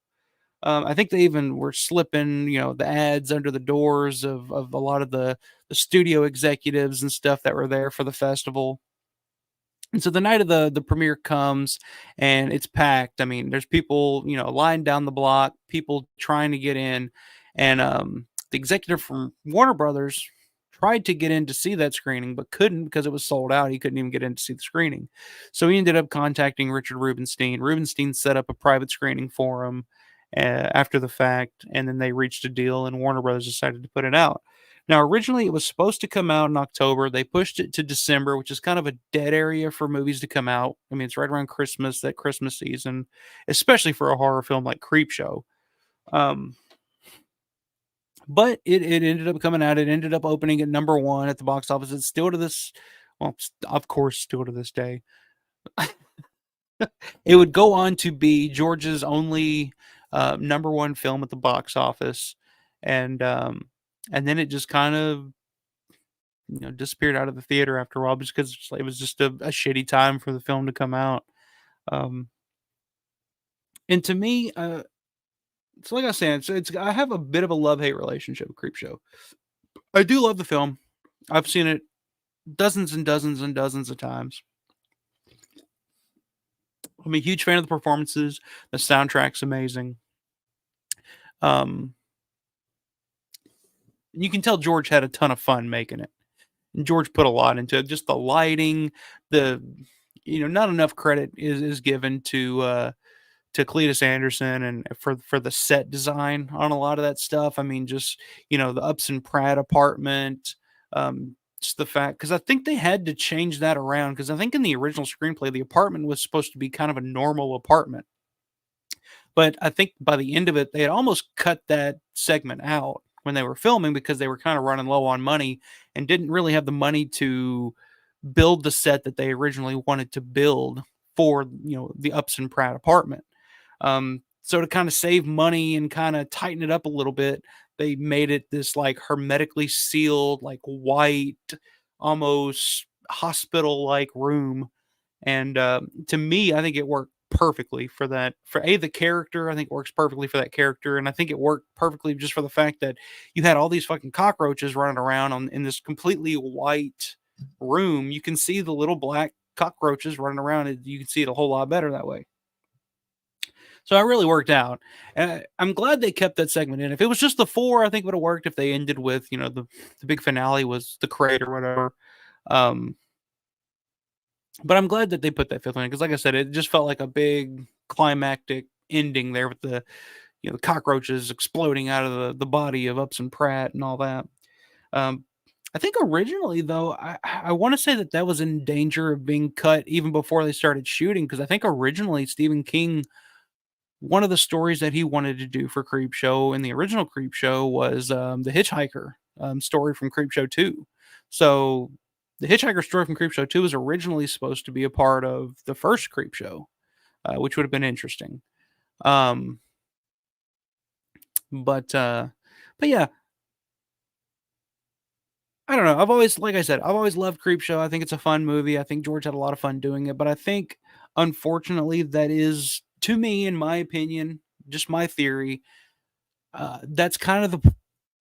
I think they even were slipping, the ads under the doors of a lot of the studio executives and stuff that were there for the festival. And so the night of the premiere comes and it's packed. I mean, there's people, lined down the block, people trying to get in. And the executive from Warner Brothers tried to get in to see that screening, but couldn't because it was sold out. He couldn't even get in to see the screening. So he ended up contacting Richard Rubenstein. Rubenstein set up a private screening for him after the fact, and then they reached a deal, and Warner Brothers decided to put it out. Now, originally, it was supposed to come out in October. They pushed it to December, which is kind of a dead area for movies to come out. I mean, it's right around Christmas, that Christmas season, especially for a horror film like Creepshow. But it ended up coming out. It ended up opening at number 1 at the box office. It's still to this, well, of course, still to this day. It would go on to be George's only number 1 film at the box office. and um, and then it just kind of disappeared out of the theater after a while just because it was just a shitty time for the film to come out. Um, and to me, it's like I said, it's I have a bit of a love hate relationship with Creepshow. I do love the film. I've seen it dozens and dozens and dozens of times. I'm a huge fan of the performances. The soundtrack's amazing. Um, you can tell George had a ton of fun making it. And George put a lot into it. Just the lighting, the not enough credit is given to Cletus Anderson and for the set design on a lot of that stuff. I mean, just the Upson Pratt apartment, just the fact because I think they had to change that around because I think in the original screenplay the apartment was supposed to be kind of a normal apartment, but I think by the end of it they had almost cut that segment out when they were filming because they were kind of running low on money and didn't really have the money to build the set that they originally wanted to build for the Upson Pratt apartment. So to kind of save money and kind of tighten it up a little bit, they made it this like hermetically sealed, like white, almost hospital like room. And to me, I think it worked perfectly for that. For the character, I think it works perfectly for that character. And I think it worked perfectly just for the fact that you had all these fucking cockroaches running around in this completely white room. You can see the little black cockroaches running around. And you can see it a whole lot better that way. So it really worked out. And I'm glad they kept that segment in. If it was just the four, I think it would have worked if they ended with, the big finale was the crate or whatever. Um, but I'm glad that they put that fifth one in because, like I said, it just felt like a big climactic ending there with the cockroaches exploding out of the body of Upson Pratt and all that. Um, I think originally, though, I want to say that was in danger of being cut even before they started shooting because I think originally Stephen King one of the stories that he wanted to do for Creepshow in the original Creepshow was the Hitchhiker story from Creepshow 2. So the Hitchhiker story from Creepshow 2 was originally supposed to be a part of the first Creepshow, which would have been interesting. Um, but yeah, I don't know. Like I said, I've always loved Creepshow. I think it's a fun movie. I think George had a lot of fun doing it, but I think unfortunately that is to me, in my opinion, just my theory. That's kind of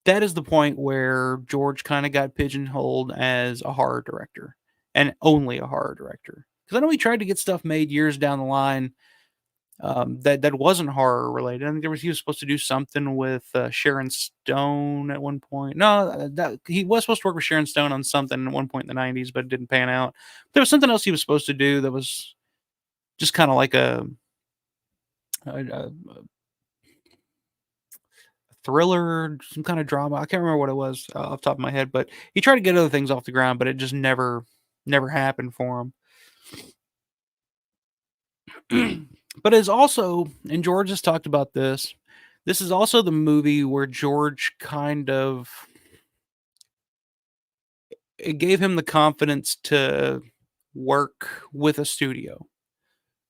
that is the point where George kind of got pigeonholed as a horror director and only a horror director. Because I know he tried to get stuff made years down the line that wasn't horror related. I think he was supposed to do something with Sharon Stone at one point. No, that he was supposed to work with Sharon Stone on something at one point in the '90s, but it didn't pan out. There was something else he was supposed to do that was just kind of like a thriller, some kind of drama. I can't remember what it was off the top of my head, but he tried to get other things off the ground, but it just never happened for him. But it's also, and George has talked about this. This is also the movie where George kind of it gave him the confidence to work with a studio.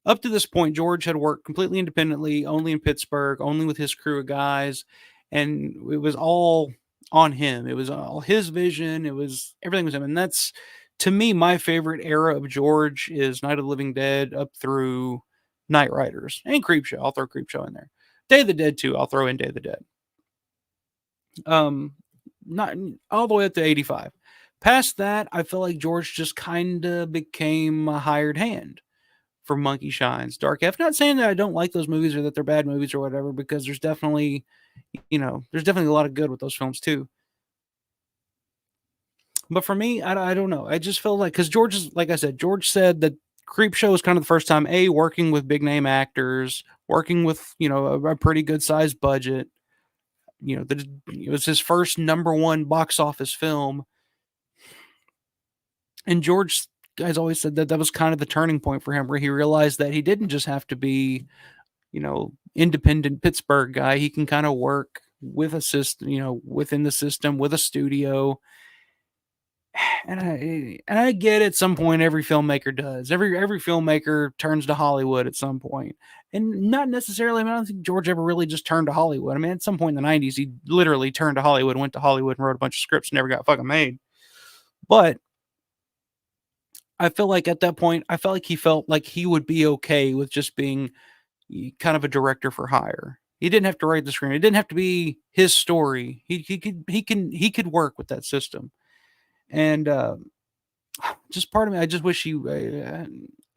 Up to this point, George had worked completely independently, only in Pittsburgh, only with his crew of guys, and it was all on him. It was all his vision. It was everything was him, and that's to me my favorite era of George is Night of the Living Dead up through Night Riders and Creepshow. I'll throw Creepshow in there. Day of the Dead too. I'll throw in Day of the Dead. Not all the way up to 85. Past that, I feel like George just kind of became a hired hand for Monkey Shines, Dark F. Not saying that I don't like those movies or that they're bad movies or whatever, because there's definitely, there's definitely a lot of good with those films too. But for me, I don't know. I just feel like, because George is, like I said, George said that Creepshow was kind of the first time, working with big name actors, working with, a pretty good sized budget. It was his first number one box office film. And George has always said that was kind of the turning point for him, where he realized that he didn't just have to be, independent Pittsburgh guy. He can kind of work with a system, within the system with a studio. And I get at some point every filmmaker does. Every filmmaker turns to Hollywood at some point. And not necessarily, I mean, I don't think George ever really just turned to Hollywood. I mean, at some point in the 90s, he literally turned to Hollywood, went to Hollywood and wrote a bunch of scripts and never got fucking made. But I feel like at that point, I felt like he felt like he would be okay with just being kind of a director for hire. He didn't have to write the screen. It didn't have to be his story. He could work with that system. And just part of me, I just wish he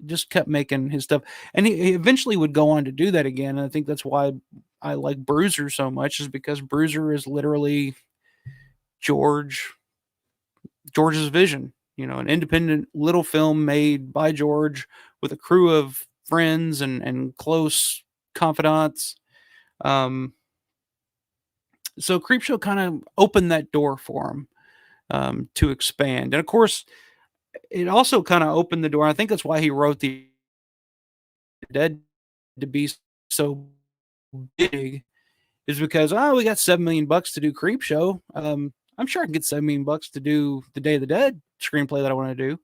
just kept making his stuff. And he eventually would go on to do that again. And I think that's why I like Bruiser so much, is because Bruiser is literally George George's vision. An independent little film made by George with a crew of friends and close confidants. Um, so Creepshow kind of opened that door for him to expand, and of course, it also kind of opened the door. I think that's why he wrote the Dead to be so big, is because we got $7 million to do Creepshow. I'm sure I can get $7 million to do the Day of the Dead screenplay that I want to do.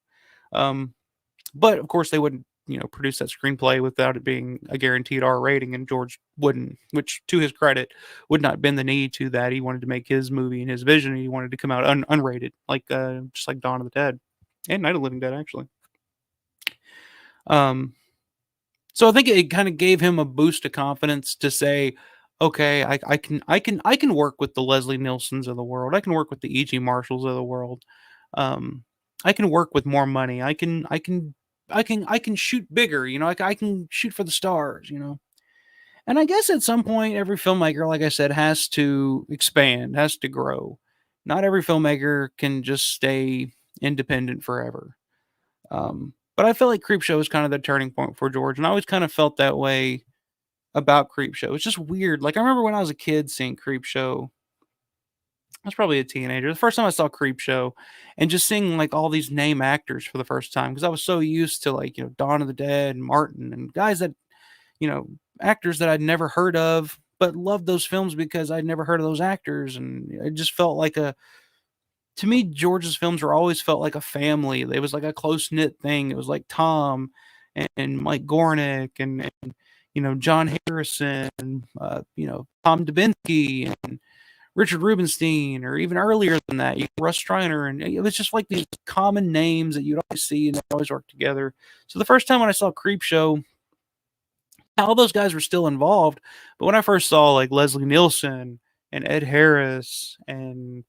But of course they wouldn't, produce that screenplay without it being a guaranteed R rating, and George wouldn't, which to his credit would not bend the knee to that. He wanted to make his movie and his vision. He wanted to come out unrated, like just like Dawn of the Dead and Night of the Living Dead, actually. Um, so I think it kind of gave him a boost of confidence to say, okay, I can work with the Leslie Nielsens of the world. I can work with the E.G. Marshalls of the world. Um, I can work with more money. I can shoot bigger. I can shoot for the stars. And I guess at some point, every filmmaker, like I said, has to expand, has to grow. Not every filmmaker can just stay independent forever. But I feel like Creepshow is kind of the turning point for George, and I always kind of felt that way about Creepshow. It's just weird. Like I remember when I was a kid seeing Creepshow. I was probably a teenager. The first time I saw Creepshow, and just seeing like all these name actors for the first time, because I was so used to like Dawn of the Dead and Martin and guys that you know actors that I'd never heard of, but loved those films because I'd never heard of those actors, and it just felt like a to me, George's films were always felt like a family. It was like a close knit thing. It was like Tom and Mike Gornick and John Harrison, Tom Dubinsky and Richard Rubenstein, or even earlier than that, Russ Striner, and it was just like these common names that you'd always see and they always work together. So the first time when I saw Creepshow, all those guys were still involved, but when I first saw like Leslie Nielsen and Ed Harris and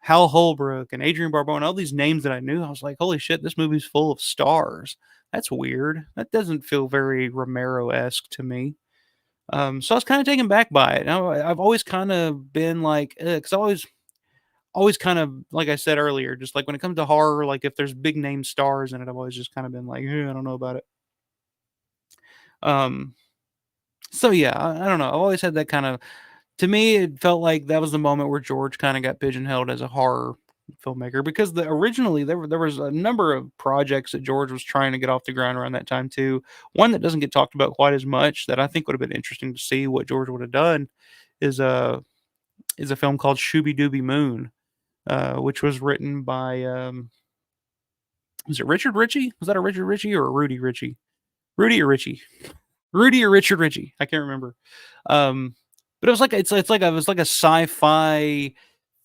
Hal Holbrook and Adrian Barbeau and all these names that I knew, I was like, holy shit, this movie's full of stars. That's weird. That doesn't feel very Romero esque to me. So I was kind of taken back by it. I've always kind of been like, because I always kind of, like I said earlier, just like when it comes to horror, like if there's big name stars in it, I've always just kind of been like, I don't know about it. Um, so yeah, I don't know. I've always had that kind of. To me, it felt like that was the moment where George kind of got pigeonholed as a horror filmmaker, because originally there was a number of projects that George was trying to get off the ground around that time too. One that doesn't get talked about quite as much, that I think would have been interesting to see what George would have done, is a film called Shooby Dooby Moon, which was written by was it Richard Ritchie? Was that a Richard Ritchie or a Rudy Ritchie? Rudy or Ritchie? Rudy or Richard Ritchie? I can't remember. Um, but it was like it was like a sci-fi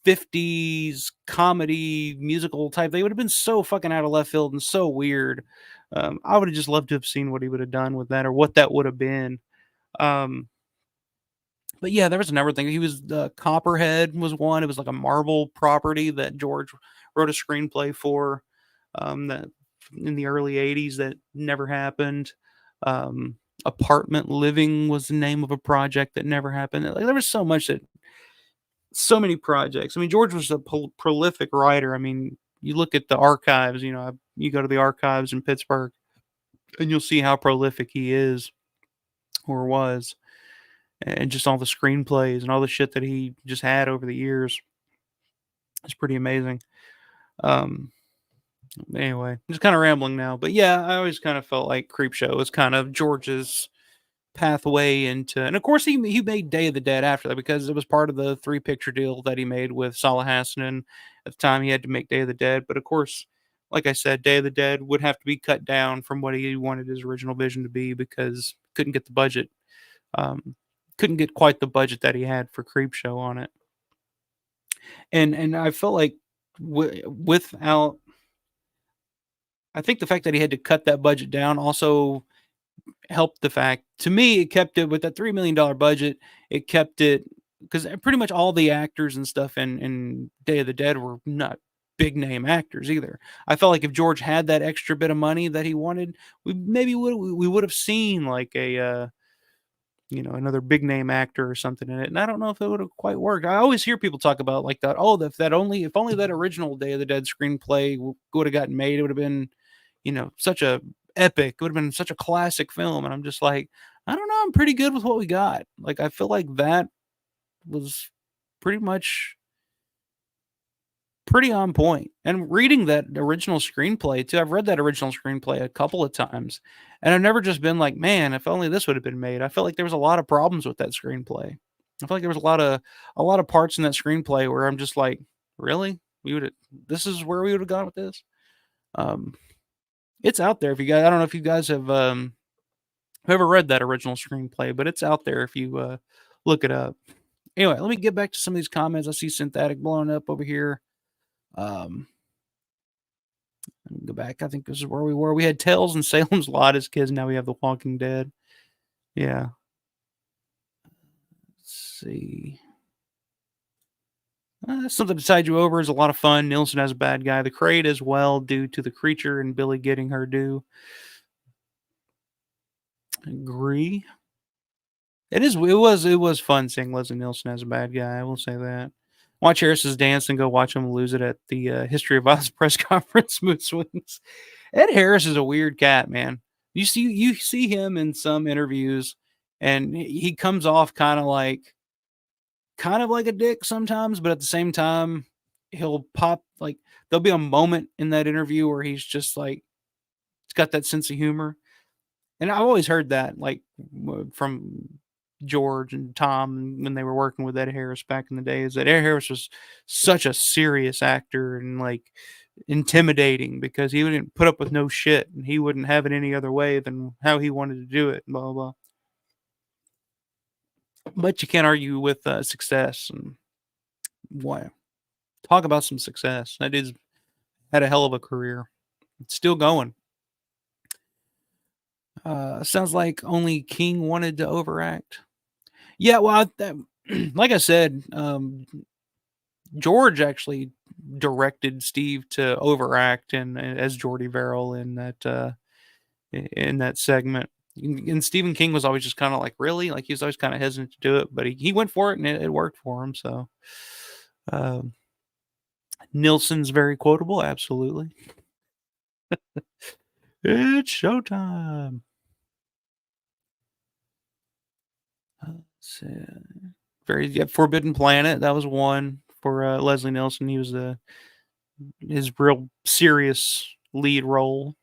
50s comedy musical type. They would have been so fucking out of left field and so weird. I would have just loved to have seen what he would have done with that, or what that would have been. Um, but yeah, there was a number of things. He was Copperhead was one. It was like a Marvel property that George wrote a screenplay for. That in the early '80s that never happened. Um, Apartment Living was the name of a project that never happened. Like there was so many projects. I mean, George was a prolific writer. I mean, you look at the archives. You go to the archives in Pittsburgh, and you'll see how prolific he is or was, and just all the screenplays and all the shit that he just had over the years. It's pretty amazing. Um, anyway, I'm just kind of rambling now, but yeah, I always kind of felt like Creepshow was kind of George's pathway into, and of course he made Day of the Dead after that because it was part of the 3 picture deal that he made with Salah Hassanin. At the time, he had to make Day of the Dead, but of course, like I said, Day of the Dead would have to be cut down from what he wanted his original vision to be because couldn't get the budget, um, couldn't get quite the budget that he had for Creepshow on it, and I felt like without, I think the fact that he had to cut that budget down also helped the fact, to me, it kept it with that $3 million budget. It kept it because pretty much all the actors and stuff in Day of the Dead were not big name actors either. I felt like if George had that extra bit of money that he wanted, we would have seen like a another big name actor or something in it. And I don't know if it would have quite worked. I always hear people talk about like that. Oh, if only that original Day of the Dead screenplay would have gotten made, it would have been, such a epic. It would have been such a classic film. And I'm just like, I don't know. I'm pretty good with what we got. Like, I feel like that was pretty much pretty on point. And reading that original screenplay too, I've read that original screenplay a couple of times, and I've never just been like, man, if only this would have been made. I felt like there was a lot of problems with that screenplay. I feel like there was a lot of parts in that screenplay where I'm just like, really? We would This is where we would have gone with this? Um it's out there if you guys, I don't know if you guys have ever read that original screenplay, but it's out there if you look it up. Anyway, let me get back to some of these comments. I see Synthetic blowing up over here. Um, Let me go back. I think this is where we were. We had Tales and Salem's Lot as kids. Now we have The Walking Dead. Yeah. Let's see. Something to tide you over is a lot of fun. Nielsen as a bad guy. The Crate as well, due to the creature and Billy getting her due. Agree. It was fun seeing Leslie Nielsen as a bad guy. I will say that. Watch Harris's dance and go watch him lose it at the History of Violence press conference. Mood swings. Ed Harris is a weird cat, man. You see him in some interviews, and he comes off kind of like a dick sometimes, but at the same time, he'll pop like there'll be a moment in that interview where he's just like he's got that sense of humor, and I've always heard that like from George and Tom when they were working with Ed Harris back in the days that Ed Harris was such a serious actor and like intimidating because he wouldn't put up with no shit and he wouldn't have it any other way than how he wanted to do it. Blah blah blah. But you can't argue with success and why talk about some success. That dude's had a hell of a career. It's still going. Sounds like only King wanted to overact. Yeah, well, like I said, George actually directed Steve to overact and as Jordy Verrill in that segment. And Stephen King was always just kind of like, really? Like he was always kind of hesitant to do it, but he went for it and it worked for him. So Nilsson's very quotable, absolutely. It's showtime. Forbidden Planet. That was one for Leslie Nielsen. He was his real serious lead role.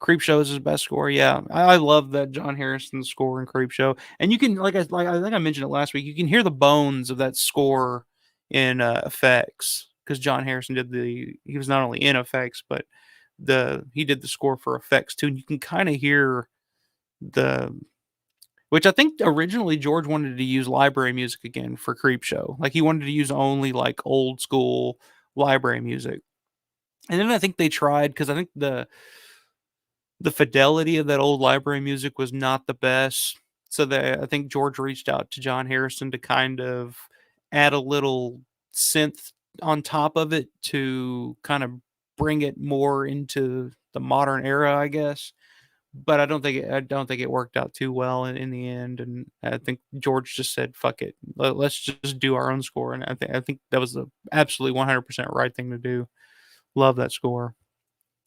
Creepshow is his best score. Yeah, I love that John Harrison score in Creepshow, and you can like I think I mentioned it last week. You can hear the bones of that score in effects because John Harrison he was not only in effects but he did the score for effects too, and you can kind of hear the which I think originally George wanted to use library music again for Creepshow. Like he wanted to use only like old school library music. And then I think they tried because I think the fidelity of that old library music was not the best. So I think George reached out to John Harrison to kind of add a little synth on top of it to kind of bring it more into the modern era, I guess. But I don't think it worked out too well in the end, and I think George just said, "Fuck it, let's just do our own score." And I think that was the absolutely 100% right thing to do. Love that score.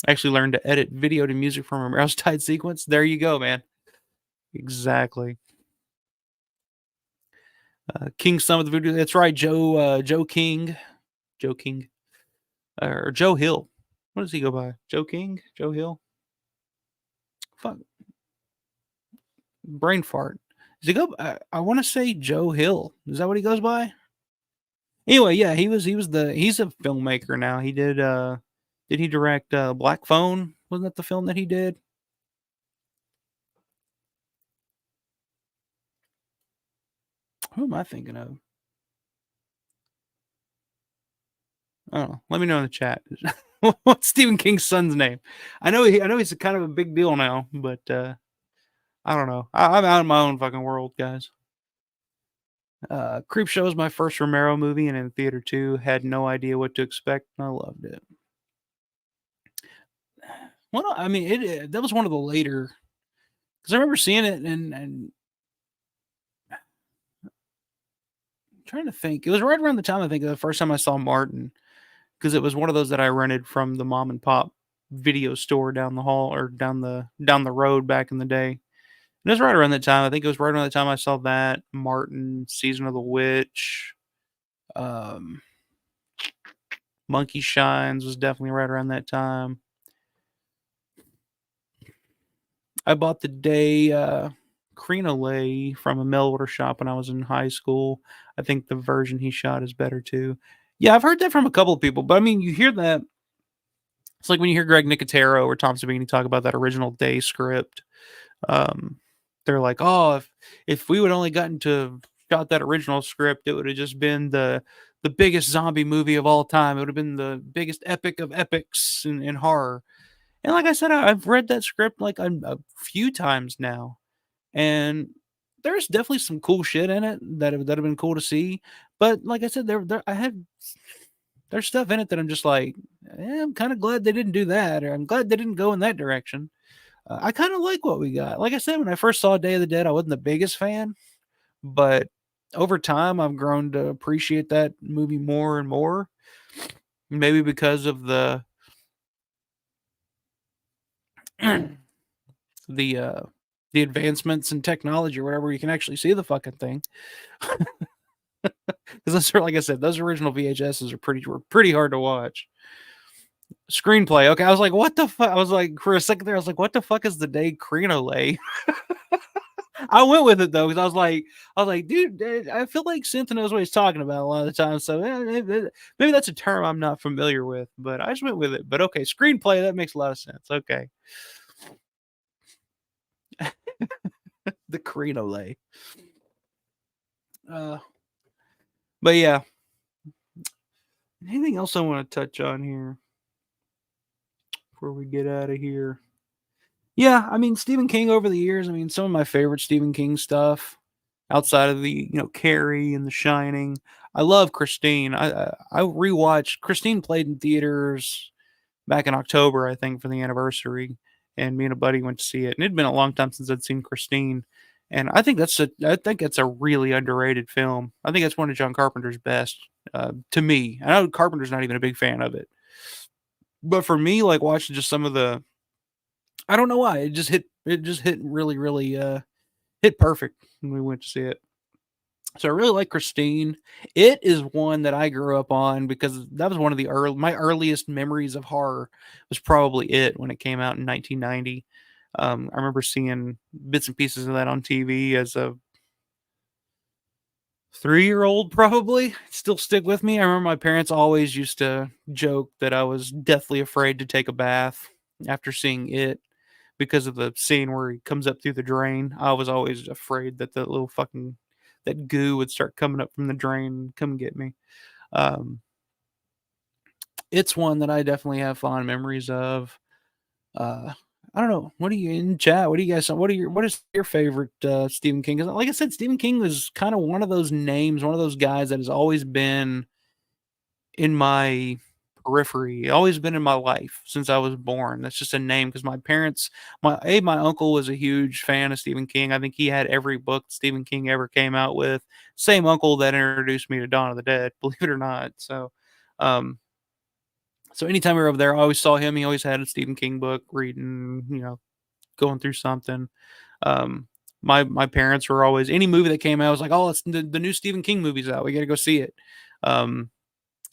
Actually learned to edit video to music from Romero's tied sequence. There you go, man. Exactly. King Son of the Voodoo. That's right, Joe King, Joe King, or Joe Hill. What does he go by? Joe King, Joe Hill. Fuck. brain fart. Does he go? I want to say Joe Hill. Is that what he goes by? Anyway, yeah, he's a filmmaker now. Did he direct Black Phone? Wasn't that the film that he did? Who am I thinking of? I don't know. Let me know in the chat. What's Stephen King's son's name? I know he's a kind of a big deal now, but I don't know. I'm out of my own fucking world, guys. Creepshow was my first Romero movie, and in theater too. Had no idea what to expect, and I loved it. Well, I mean, that was one of the later, because I remember seeing it and I'm trying to think. It was right around the time I think of the first time I saw Martin, because it was one of those that I rented from the mom and pop video store down the hall or down the road back in the day. And it was right around that time. I think it was right around the time I saw that Martin, Season of the Witch, um, Monkey Shines was definitely right around that time. I bought the day Creole from a mail order shop when I was in high school. I think the version he shot is better too. Yeah, I've heard that from a couple of people, but I mean, you hear that. It's like when you hear Greg Nicotero or Tom Savini talk about that original day script. Um, they're like, "Oh, if we would only gotten to shot that original script, it would have just been the biggest zombie movie of all time. It would have been the biggest epic of epics in horror." And like I said, I've read that script like a few times now, and there's definitely some cool shit in it that have been cool to see. But like I said, there's stuff in it that I'm just like, I'm kind of glad they didn't do that, or I'm glad they didn't go in that direction. I kind of like what we got. Like I said, when I first saw Day of the Dead, I wasn't the biggest fan, but over time, I've grown to appreciate that movie more and more. Maybe because of the the advancements in technology or whatever, you can actually see the fucking thing. Because like I said, those original VHSs were pretty hard to watch. Screenplay. Okay, I was like, what the fuck? I was like, for a second there, I was like, what the fuck is the day Creole? I went with it though because I was like, dude, I feel like Synth knows what he's talking about a lot of the time. So maybe that's a term I'm not familiar with, but I just went with it. But okay, screenplay, that makes a lot of sense. Okay, the Creole. Uh, but yeah, anything else I want to touch on here before we get out of here? Yeah, I mean Stephen King over the years. I mean some of my favorite Stephen King stuff outside of the Carrie and The Shining. I love Christine. I rewatched Christine played in theaters back in October, I think, for the anniversary, and me and a buddy went to see it. And it'd been a long time since I'd seen Christine, and I think that's a really underrated film. I think that's one of John Carpenter's best. To me, I know Carpenter's not even a big fan of it, but for me, like watching just some of the, I don't know why it just hit really really hit perfect when we went to see it. So I really like Christine. It is one that I grew up on because that was one of the my earliest memories of horror was probably it when it came out in 1990. I remember seeing bits and pieces of that on TV as a 3-year-old, probably. Still stick with me. I remember my parents always used to joke that I was deathly afraid to take a bath after seeing it because of the scene where he comes up through the drain. I was always afraid that the little fucking that goo would start coming up from the drain and come get me. Um, it's one that I definitely have fond memories of. Uh, I don't know. What do you in chat? What do you guys? What is your favorite Stephen King? 'Cause like I said, Stephen King was kind of one of those names, one of those guys that has always been in my periphery, always been in my life since I was born. That's just a name because my parents, my uncle was a huge fan of Stephen King. I think he had every book Stephen King ever came out with. Same uncle that introduced me to Dawn of the Dead, believe it or not. Um, so anytime we were over there, I always saw him. He always had a Stephen King book, reading, going through something. Um, my parents were always any movie that came out. I was like, oh, it's the new Stephen King movie's out. We got to go see it. Um,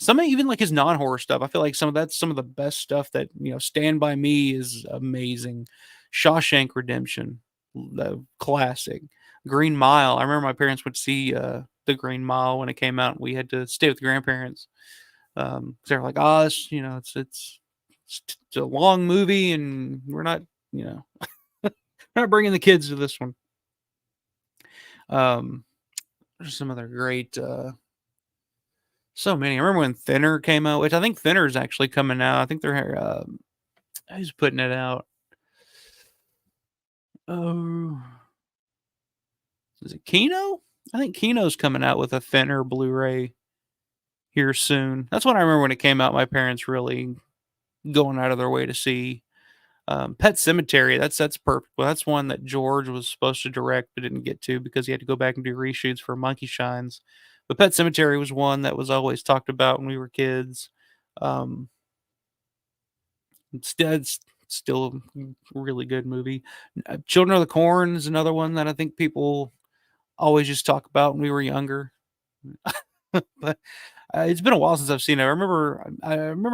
some even like his non-horror stuff. I feel like that's some of the best stuff that Stand by Me is amazing. Shawshank Redemption. the classic. Green Mile. I remember my parents would see the Green Mile when it came out. We had to stay with the grandparents. 'Cause they were like, "Oh, it's a long movie, and we're not, you know, not bringing the kids to this one." Um, there's some other great, so many. I remember when Thinner came out, which I think Thinner is actually coming out. I think they're who's putting it out? Oh, is it Kino? I think Kino's coming out with a Thinner Blu-ray here soon. That's what I remember when it came out. My parents really going out of their way to see. Pet Cemetery, that's perfect. Well, that's one that George was supposed to direct but didn't get to because he had to go back and do reshoots for Monkey Shines. But Pet Cemetery was one that was always talked about when we were kids. Um, it's still a really good movie. Children of the Corn is another one that I think people always just talk about when we were younger. But it's been a while since I've seen it. I remember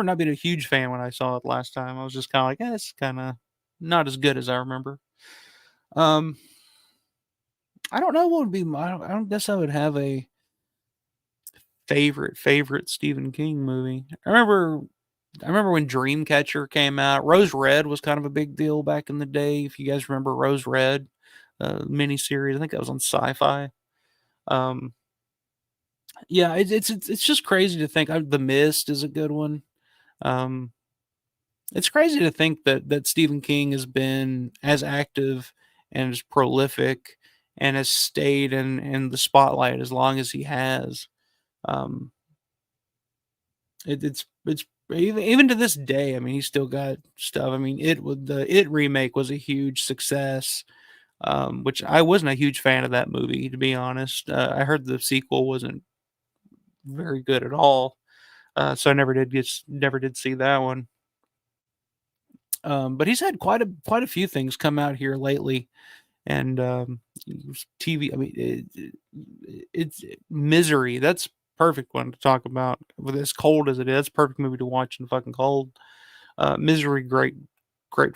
not being a huge fan when I saw it last time. I was just kind of like, it's kind of not as good as I remember. Um, I don't know what would be my. I don't guess I would have a favorite Stephen King movie. I remember when Dreamcatcher came out. Rose Red was kind of a big deal back in the day. If you guys remember Rose Red, miniseries, I think that was on Sci-Fi. Um, yeah, it's just crazy to think. The Mist is a good one. Um, it's crazy to think that Stephen King has been as active and as prolific and has stayed in the spotlight as long as he has. Um, it's even to this day. I mean, he's still got stuff. I mean, the It remake was a huge success, which I wasn't a huge fan of that movie, to be honest. I heard the sequel wasn't very good at all, so I never did see that one. But he's had quite a few things come out here lately, and TV. I mean, it's Misery. That's perfect one to talk about with as cold as it is. Perfect movie to watch in fucking cold. Misery, great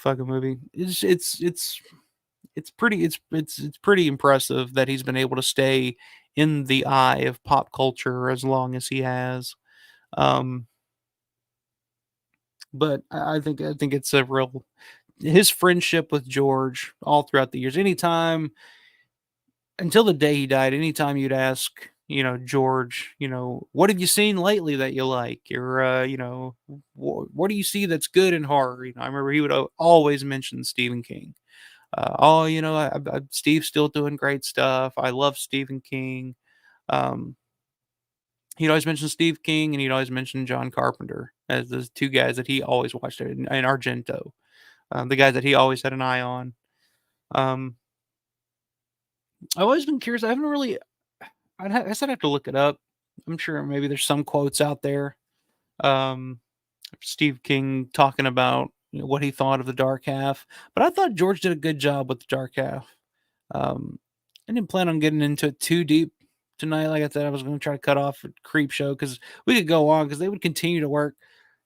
fucking movie. It's pretty impressive that he's been able to stay in the eye of pop culture as long as he has. Um, but I think it's a real his friendship with George all throughout the years. Anytime until the day he died, anytime you'd ask, George, what have you seen lately that you like? Or, what do you see that's good in horror? I remember he would always mention Stephen King. Oh, Steve's still doing great stuff. I love Stephen King. Um, he'd always mention Steve King and he'd always mention John Carpenter as the two guys that he always watched and Argento, the guys that he always had an eye on. Um, I've always been curious. I haven't really I guess I'd have to look it up. I'm sure maybe there's some quotes out there. Um, Steve King talking about what he thought of the Dark Half, but I thought George did a good job with the Dark Half. Um, I didn't plan on getting into it too deep tonight. Like I said, I was going to try to cut off at Creepshow because we could go on because they would continue to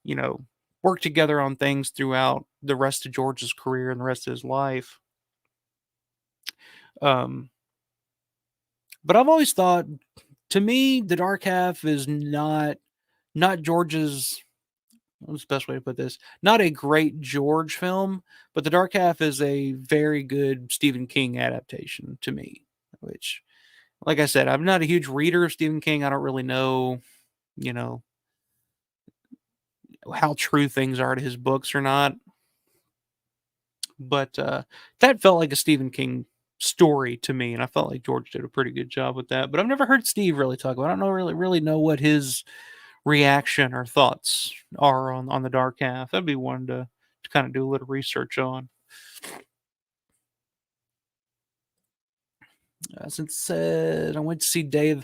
you know, work together on things throughout the rest of George's career and the rest of his life. Um, but I've always thought, to me, the Dark Half is not George's. What's the best way to put this? Not a great George film, but The Dark Half is a very good Stephen King adaptation to me. Which, like I said, I'm not a huge reader of Stephen King. I don't really know, you know, how true things are to his books or not. But that felt like a Stephen King story to me, and I felt like George did a pretty good job with that. But I've never heard Steve really talk about it. I don't know really know what his reaction or thoughts are on the Dark Half. That'd be one to kind of do a little research on. Since I went to see Day the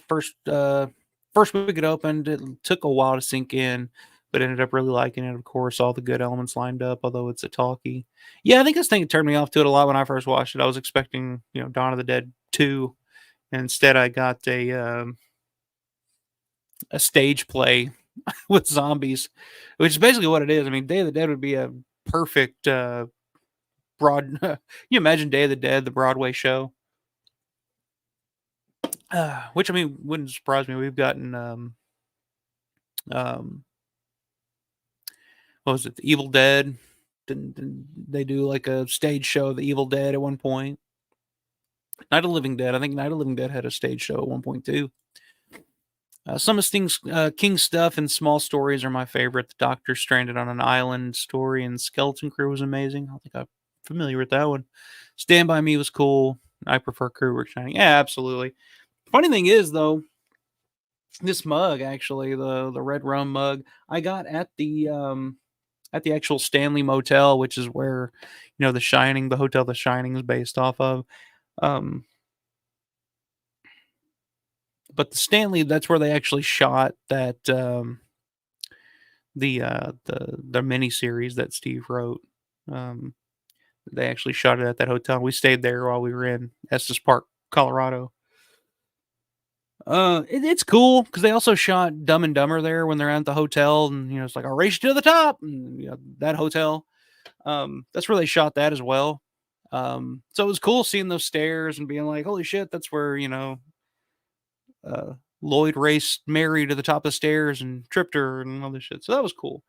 first week it opened, it took a while to sink in, but ended up really liking it. Of course, all the good elements lined up, although it's a talkie. Yeah, I think this thing turned me off to it a lot when I first watched it. I was expecting, Dawn of the Dead 2, and instead I got a stage play with zombies, which is basically what it is. I mean, Day of the Dead would be a perfect you imagine Day of the Dead, the Broadway show? Which I mean wouldn't surprise me. We've gotten um what was it, The Evil Dead? Didn't they do like a stage show of The Evil Dead at one point? Night of the Living Dead. I think Night of the Living Dead had a stage show at one point too. Some of Sting's King stuff and small stories are my favorite. The Doctor Stranded on an Island story and Skeleton Crew was amazing. I don't think I'm familiar with that one. Stand By Me was cool. I prefer Kubrick Shining. Yeah, absolutely. Funny thing is though, this mug actually, the red rum mug, I got at the actual Stanley Motel, which is where The Shining, the hotel The Shining is based off of. Um, but the Stanley, that's where they actually shot that the mini series that Steve wrote. Um, they actually shot it at that hotel. We stayed there while we were in Estes Park, Colorado. It's cool because they also shot Dumb and Dumber there when they're at the hotel, and it's like a race to the top, and that hotel. That's where they shot that as well. So it was cool seeing those stairs and being like, holy shit, that's where uh, Lloyd raced Mary to the top of the stairs and tripped her and all this shit. So that was cool.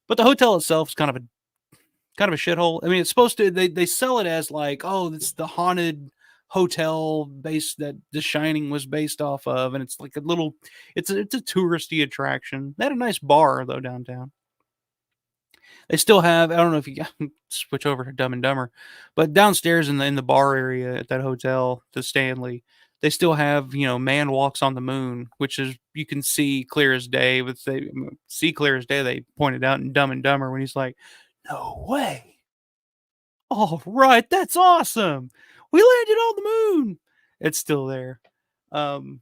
But the hotel itself is kind of a shithole. I mean, it's supposed to they sell it as like, oh, it's the haunted hotel base that The Shining was based off of, and it's like it's a touristy attraction. They had a nice bar though downtown. They still have, I don't know if you can switch over to Dumb and Dumber, but downstairs in the bar area at that hotel, the Stanley, they still have Man Walks on the Moon, which is you can see clear as day. But they see clear as day. They pointed out in Dumb and Dumber when he's like, "No way! All right, that's awesome. We landed on the moon." It's still there. Um,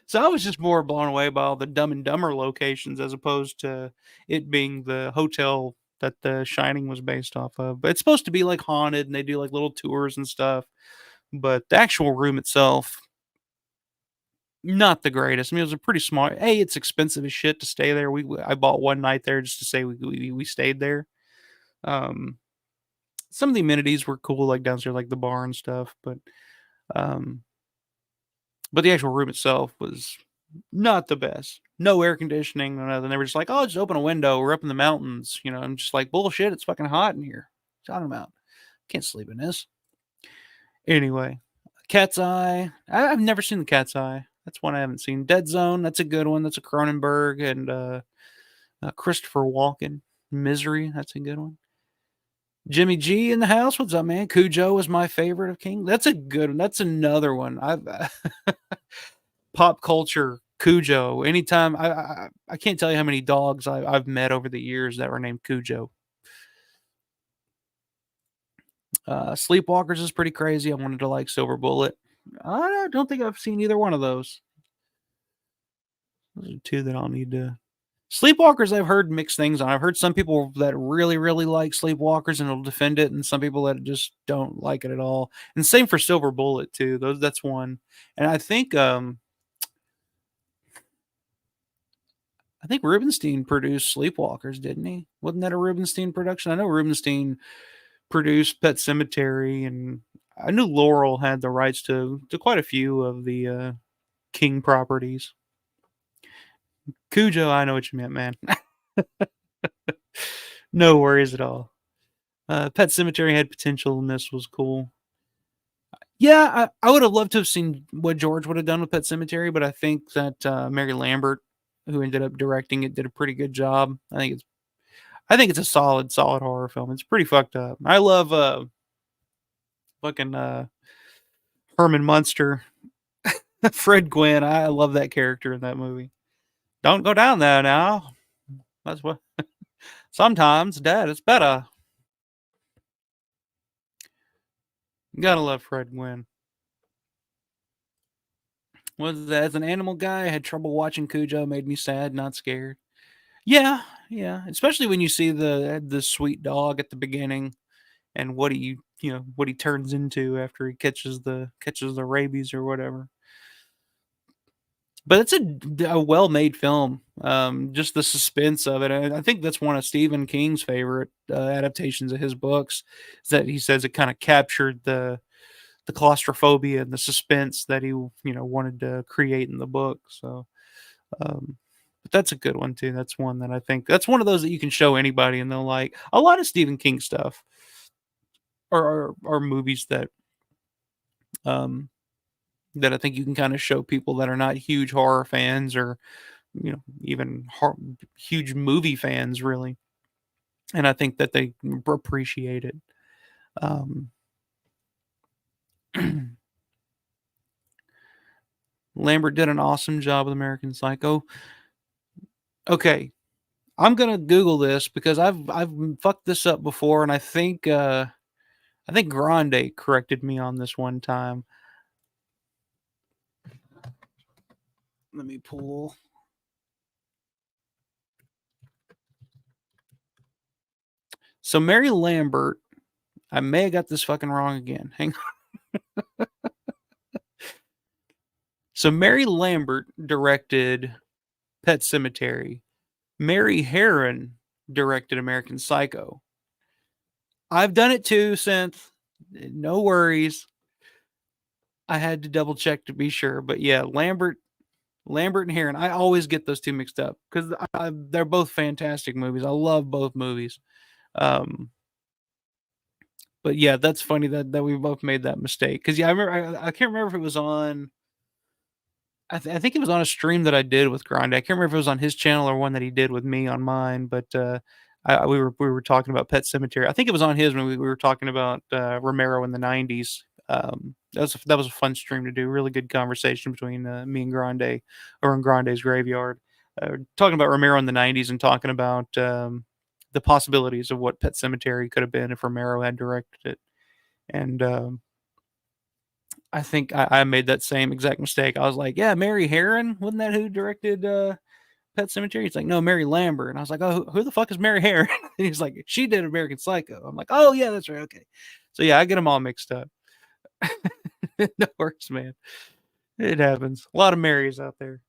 so I was just more blown away by all the Dumb and Dumber locations as opposed to it being the hotel that The Shining was based off of. But it's supposed to be like haunted, and they do like little tours and stuff. But the actual room itself, not the greatest. I mean, it was a pretty small. Hey, it's expensive as shit to stay there. I bought one night there just to say we stayed there. Um, some of the amenities were cool, like downstairs, like the bar and stuff. Um, but the actual room itself was not the best. No air conditioning. And they were just like, oh, just open a window. We're up in the mountains. I'm just like, bullshit. It's fucking hot in here. What are you talking about? Can't sleep in this. Anyway, Cat's Eye. I've never seen the Cat's Eye. That's one I haven't seen. Dead Zone. That's a good one. That's a Cronenberg and Christopher Walken. Misery. That's a good one. Jimmy G in the house. What's up, man? Cujo was my favorite of King. That's a good one. That's another one. I've pop culture Cujo. Anytime I can't tell you how many dogs I've met over the years that were named Cujo. Sleepwalkers is pretty crazy. I wanted to like Silver Bullet. I don't think I've seen either one of those. Those are two that I'll need to. Sleepwalkers, I've heard mixed things on. I've heard some people that really, really like Sleepwalkers and will defend it, and some people that just don't like it at all. And same for Silver Bullet too. That's one. And I think Rubenstein produced Sleepwalkers, didn't he? Wasn't that a Rubenstein production? I know Rubenstein produced Pet Cemetery, and I knew Laurel had the rights to quite a few of the King properties. Cujo, I know what you meant, man. No worries at all. Pet Cemetery had potential, and this was cool. Yeah, I would have loved to have seen what George would have done with Pet Cemetery, but I think that Mary Lambert, who ended up directing it, did a pretty good job. I think it's a solid horror film. It's pretty fucked up. I love fucking Herman Munster, Fred Gwynn. I love that character in that movie. Don't go down there now. That's what. Sometimes, Dad, it's better. Gotta love Fred Gwynn. Was that as an animal guy? I had trouble watching Cujo. Made me sad, not scared. Yeah, yeah. Especially when you see the sweet dog at the beginning and what he turns into after he catches the rabies or whatever. But it's a well-made film. Just the suspense of it. And I think that's one of Stephen King's favorite adaptations of his books. Is that he says it kind of captured the claustrophobia and the suspense that he wanted to create in the book. So, but that's a good one too. That's one that I think that's one of those that you can show anybody and they'll like. A lot of Stephen King stuff are movies um that I think you can kind of show people that are not huge horror fans or even huge movie fans really, and I think that they appreciate it. Um, Lambert did an awesome job with American Psycho. Okay, I'm gonna Google this because I've fucked this up before, and I think Grande corrected me on this one time. Let me pull. So Mary Lambert, I may have got this fucking wrong again. Hang on. So Mary Lambert directed Pet Cemetery. Mary Herron directed American Psycho. I've done it too, Synth. No worries. I had to double check to be sure, but yeah, Lambert and Herron. I always get those two mixed up because they're both fantastic movies. I love both movies. Um, but yeah, that's funny that we both made that mistake because yeah, I remember I can't remember if it was on. I think it was on a stream that I did with Grande. I can't remember if it was on his channel or one that he did with me on mine, but we were talking about Pet Cemetery. I think it was on his when we were talking about Romero in the '90s. That was a fun stream to do. Really good conversation between me and Grande over in Grande's graveyard, talking about Romero in the '90s and talking about the possibilities of what Pet Cemetery could have been if Romero had directed it. And I think I made that same exact mistake. I was like, "Yeah, Mary Herron, wasn't that who directed Pet Cemetery?" He's like, "No, Mary Lambert." And I was like, "Oh, who the fuck is Mary Herron?" And he's like, "She did American Psycho." I'm like, "Oh yeah, that's right. Okay." So yeah, I get them all mixed up. No worries, man. It happens. A lot of Marys out there.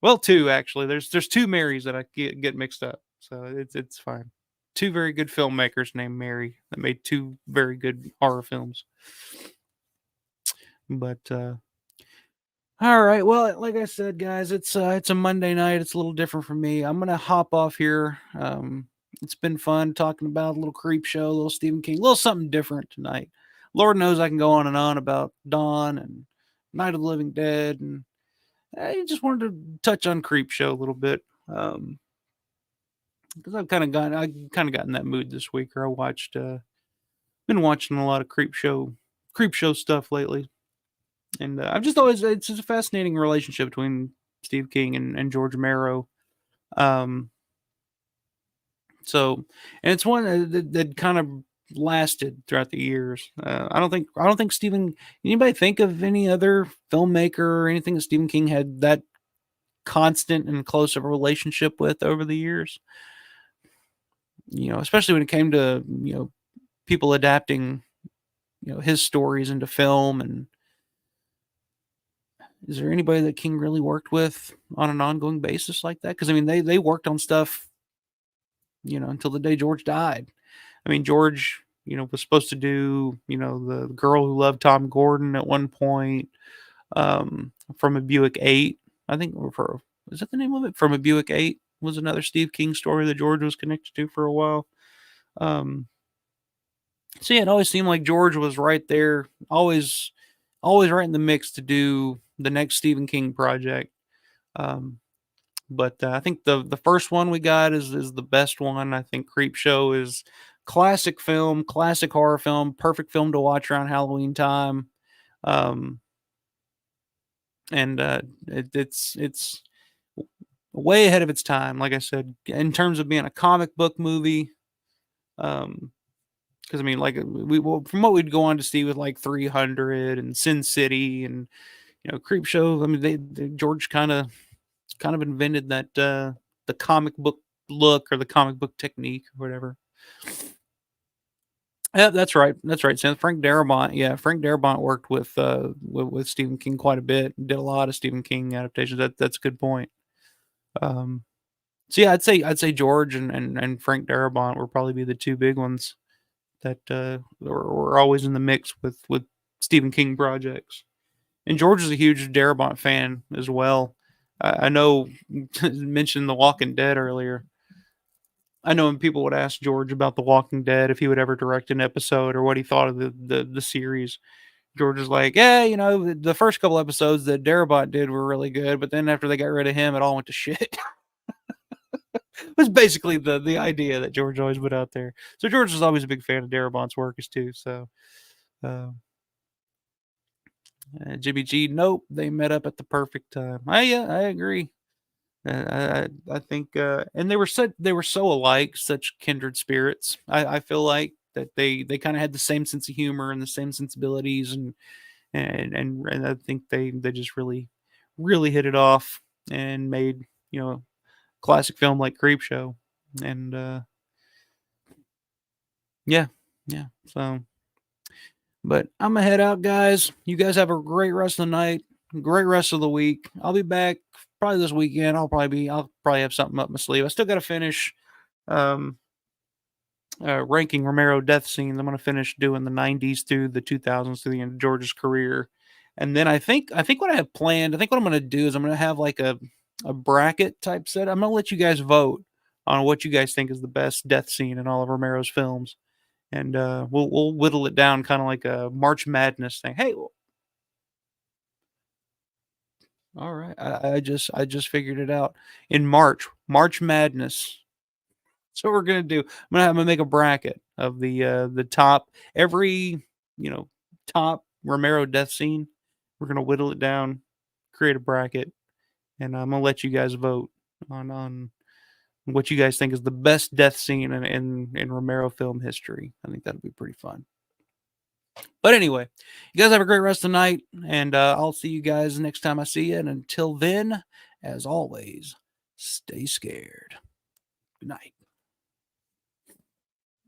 Well, two actually. There's two Marys that I get mixed up, so it's fine. Two very good filmmakers named Mary that made two very good horror films. But all right. Well, like I said, guys, it's a Monday night. It's a little different for me. I'm gonna hop off here. It's been fun talking about a little creep show, a little Stephen King, a little something different tonight. Lord knows I can go on and on about Dawn and Night of the Living Dead, and I just wanted to touch on creep show a little bit. Because I kind of got in that mood this week, or I watched been watching a lot of creep show stuff lately. And I've just always it's just a fascinating relationship between Steve King and George Romero. Um, so, and it's one that kind of lasted throughout the years. I don't think Stephen. Anybody think of any other filmmaker or anything that Stephen King had that constant and close of a relationship with over the years? Especially when it came to people adapting his stories into film. And is there anybody that King really worked with on an ongoing basis like that? Because I mean, they worked on stuff, until the day George died. I mean, George, was supposed to do, the girl who loved Tom Gordon at one point, from a Buick 8. I think is that the name of it? From a Buick 8 was another Steve King story that George was connected to for a while. So yeah, it always seemed like George was right there, always right in the mix to do the next Stephen King project. Um, but I think the first one we got is the best one. I think Creepshow is classic film, classic horror film, perfect film to watch around Halloween time. Um, and it's way ahead of its time. Like I said, in terms of being a comic book movie. Because I mean, like from what we'd go on to see with like 300 and Sin City and Creepshow. I mean, George kind of invented that the comic book look or the comic book technique or whatever. Yeah, that's right. That's right. So Frank Darabont, yeah, Frank Darabont worked with Stephen King quite a bit. Did a lot of Stephen King adaptations. That's a good point. Um, so yeah, I'd say George and Frank Darabont will probably be the two big ones that were always in the mix with Stephen King projects. And George is a huge Darabont fan as well. I know mentioned The Walking Dead earlier. I know when people would ask George about The Walking Dead if he would ever direct an episode or what he thought of the series. George is like, yeah, the first couple episodes that Darabont did were really good, but then after they got rid of him, it all went to shit. It was basically the idea that George always put out there. So George is always a big fan of Darabont's work as too. So uh, Jimmy G, nope, they met up at the perfect time. I agree. I think, and they were so alike, such kindred spirits. I feel like that they kind of had the same sense of humor and the same sensibilities, and I think they just really hit it off and made classic film like Creepshow, and yeah, yeah. So, but I'm gonna head out, guys. You guys have a great rest of the night, great rest of the week. I'll be back probably this weekend. I'll probably have something up my sleeve. I still got to finish um ranking Romero death scenes. I'm going to finish doing the 90s through the 2000s through the end of George's career. And then I think what I have planned, I think what I'm going to do is I'm going to have like a bracket type set. I'm going to let you guys vote on what you guys think is the best death scene in all of Romero's films. And we'll whittle it down kind of like a March Madness thing. Hey, all right. I just figured it out. In March Madness. So what we're gonna do. I'm gonna make a bracket of the top every top Romero death scene. We're gonna whittle it down, create a bracket, and I'm gonna let you guys vote on what you guys think is the best death scene in Romero film history. I think that'll be pretty fun. But anyway, you guys have a great rest of the night, and I'll see you guys next time I see you. And until then, as always, stay scared. Good night.